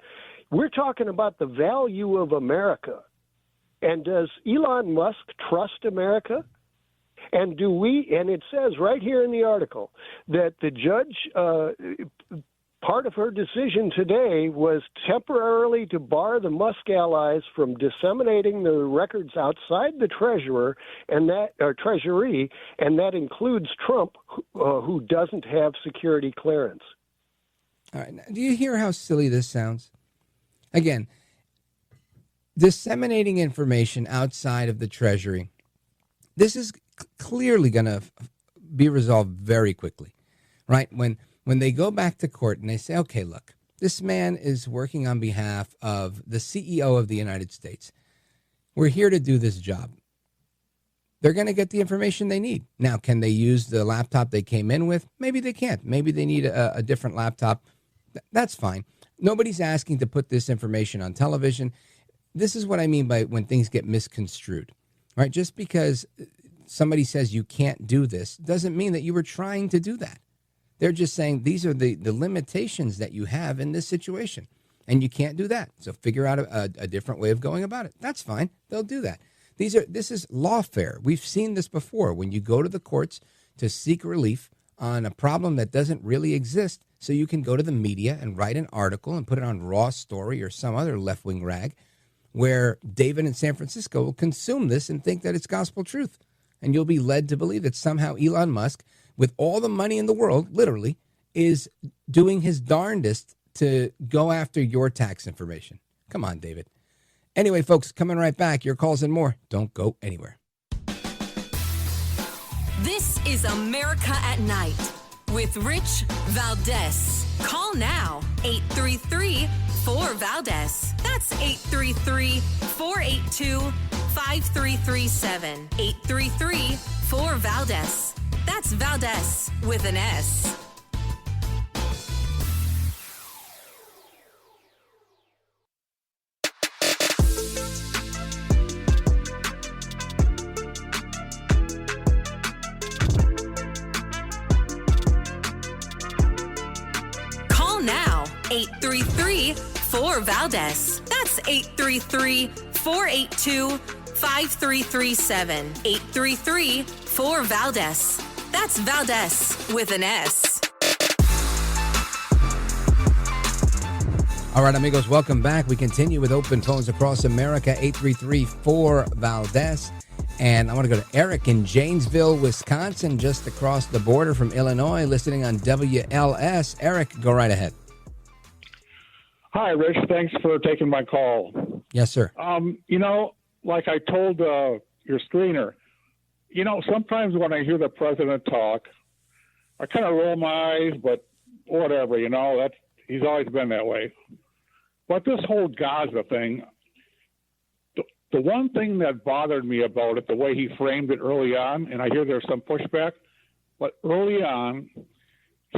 We're talking about the value of America. And does Elon Musk trust America? And and it says right here in the article that the judge, part of her decision today was temporarily to bar the Musk allies from disseminating the records outside the Treasury, and that includes Trump, who doesn't have security clearance. All right. Now, do you hear how silly this sounds? Again, disseminating information outside of the Treasury, this is clearly going to be resolved very quickly, right? When when they go back to court and they say, okay, look, this man is working on behalf of the CEO of the United States. We're here to do this job. They're going to get the information they need. Now, can they use the laptop they came in with? Maybe they can't. Maybe they need a different laptop. That's fine. Nobody's asking to put this information on television. This is what I mean by when things get misconstrued, right? Just because somebody says you can't do this doesn't mean that you were trying to do that. They're just saying these are the limitations that you have in this situation, and you can't do that. So figure out a different way of going about it. That's fine. They'll do that. This is lawfare. We've seen this before. When you go to the courts to seek relief on a problem that doesn't really exist, so you can go to the media and write an article and put it on Raw Story or some other left-wing rag where David in San Francisco will consume this and think that it's gospel truth. And you'll be led to believe that somehow Elon Musk, with all the money in the world, literally, is doing his darndest to go after your tax information. Come on, David. Anyway, folks, coming right back. Your calls and more. Don't go anywhere. This is America at Night with Rich Valdez. Call now, 833-4-VALDEZ. That's 833-482-5337. 833-4-VALDEZ. That's Valdez with an S. Call now, 833-4-VALDEZ. That's 833-482-5337. 833-4-VALDEZ. That's Valdez with an S. All right, amigos, welcome back. We continue with open phones across America, 833-4-VALDEZ. And I want to go to Eric in Janesville, Wisconsin, just across the border from Illinois, listening on WLS. Eric, go right ahead. Hi, Rich. Thanks for taking my call. Yes, sir. Like I told your screener, sometimes when I hear the president talk, I kind of roll my eyes, but whatever, he's always been that way. But this whole Gaza thing, the one thing that bothered me about it, the way he framed it early on, and I hear there's some pushback, but early on,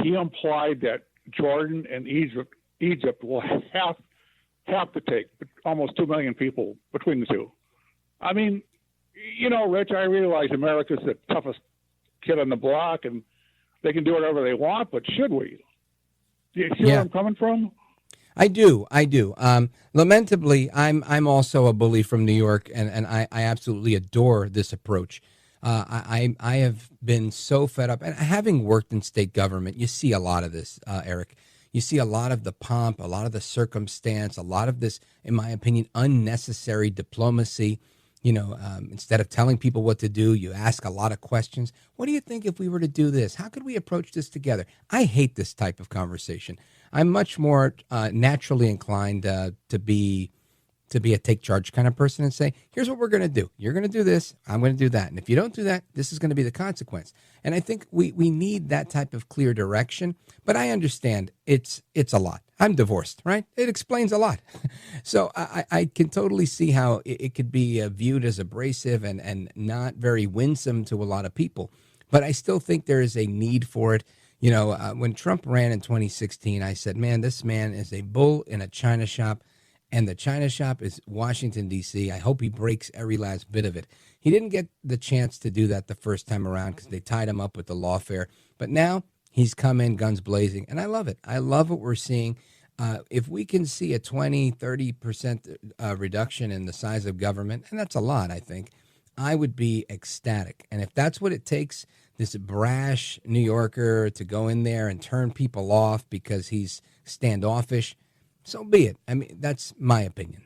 he implied that Jordan and Egypt will have to take almost 2 million people between the two. I mean, Rich, I realize America's the toughest kid on the block and they can do whatever they want, but should we? Do you see where I'm coming from? I do. Lamentably, I'm also a bully from New York, and I absolutely adore this approach. I have been so fed up, and having worked in state government, you see a lot of this, Eric. You see a lot of the pomp, a lot of the circumstance, a lot of this, in my opinion, unnecessary diplomacy. Instead of telling people what to do, you ask a lot of questions. What do you think if we were to do this? How could we approach this together? I hate this type of conversation. I'm much more naturally inclined to be a take charge kind of person and say, here's what we're going to do. You're going to do this. I'm going to do that. And if you don't do that, this is going to be the consequence. And I think we need that type of clear direction. But I understand it's a lot. I'm divorced, right? It explains a lot. So I can totally see how it could be viewed as abrasive and not very winsome to a lot of people. But I still think there is a need for it. When Trump ran in 2016, I said, man, this man is a bull in a china shop. And the China shop is Washington, D.C. I hope he breaks every last bit of it. He didn't get the chance to do that the first time around because they tied him up with the lawfare. But now he's come in guns blazing, and I love it. I love what we're seeing. If we can see a 20, 30% reduction in the size of government, and that's a lot, I think, I would be ecstatic. And if that's what it takes, this brash New Yorker to go in there and turn people off because he's standoffish, so be it. I mean, that's my opinion.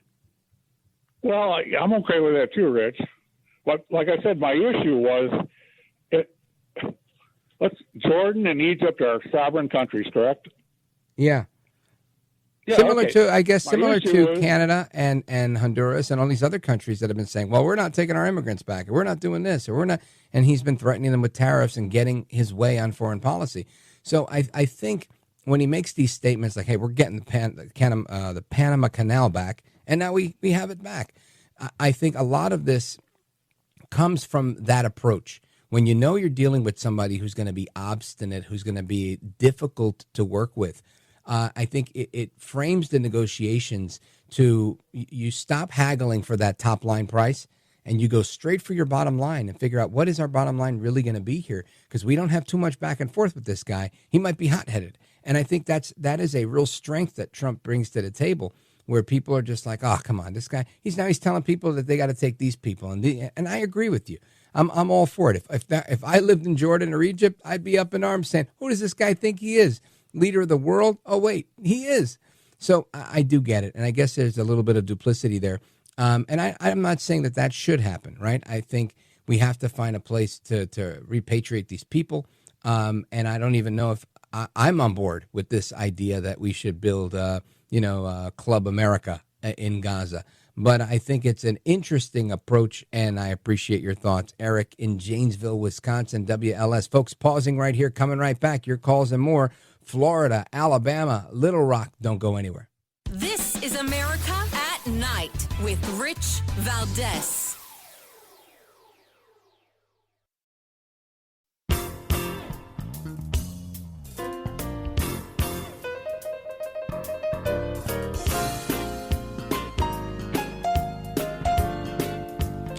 Well, I'm okay with that too, Rich. But like I said, my issue was Jordan and Egypt are sovereign countries, correct? Yeah. Similar to Canada and Honduras and all these other countries that have been saying, well, we're not taking our immigrants back, or we're not doing this, or we're not. And he's been threatening them with tariffs and getting his way on foreign policy. So I think when he makes these statements like, hey, we're getting the Panama Canal back, and now we have it back. I think a lot of this comes from that approach. When you know you're dealing with somebody who's going to be obstinate, who's going to be difficult to work with, I think it frames the negotiations to you stop haggling for that top line price and you go straight for your bottom line and figure out what is our bottom line really going to be here, because we don't have too much back and forth with this guy. He might be hot-headed. And I think that is a real strength that Trump brings to the table, where people are just like, oh, come on, this guy, he's telling people that they got to take these people. And I agree with you. I'm all for it. If I lived in Jordan or Egypt, I'd be up in arms saying, who does this guy think he is? Leader of the world? Oh, wait, he is. So I do get it. And I guess there's a little bit of duplicity there. And I'm not saying that should happen, right? I think we have to find a place to repatriate these people. And I don't even know if I'm on board with this idea that we should build, Club America in Gaza. But I think it's an interesting approach, and I appreciate your thoughts. Eric in Janesville, Wisconsin, WLS. Folks, pausing right here, coming right back. Your calls and more. Florida, Alabama, Little Rock. Don't go anywhere. This is America at Night with Rich Valdez.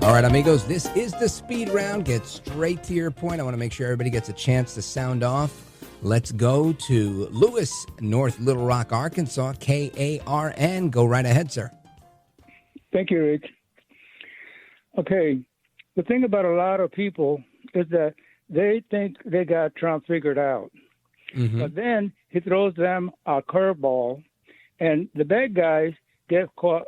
All right, amigos, this is the speed round. Get straight to your point. I want to make sure everybody gets a chance to sound off. Let's go to Lewis, North Little Rock, Arkansas, KARN. Go right ahead, sir. Thank you, Rich. Okay, the thing about a lot of people is that they think they got Trump figured out. Mm-hmm. But then he throws them a curveball, and the bad guys get caught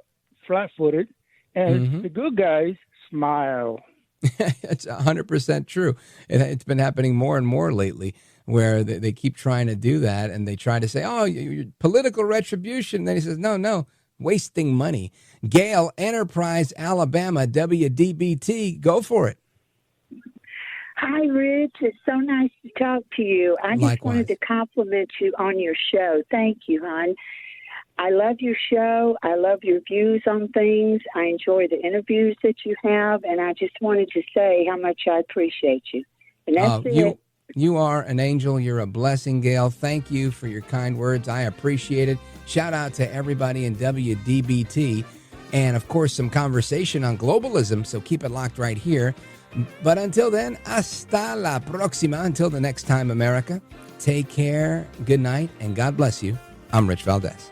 flat-footed, and the good guys smile. It's 100% true. It's been happening more and more lately, where they keep trying to do that, and they try to say, oh, you're political retribution. And then he says, no, wasting money. Gail, Enterprise, Alabama, WDBT, go for it. Hi, Rich. It's so nice to talk to you. I just wanted to compliment you on your show. Thank you, hon. I love your show. I love your views on things. I enjoy the interviews that you have, and I just wanted to say how much I appreciate you. And that's it. You are an angel. You're a blessing, Gail. Thank you for your kind words. I appreciate it. Shout out to everybody in WDBT. And, of course, some conversation on globalism, so keep it locked right here. But until then, hasta la próxima. Until the next time, America, take care, good night, and God bless you. I'm Rich Valdez.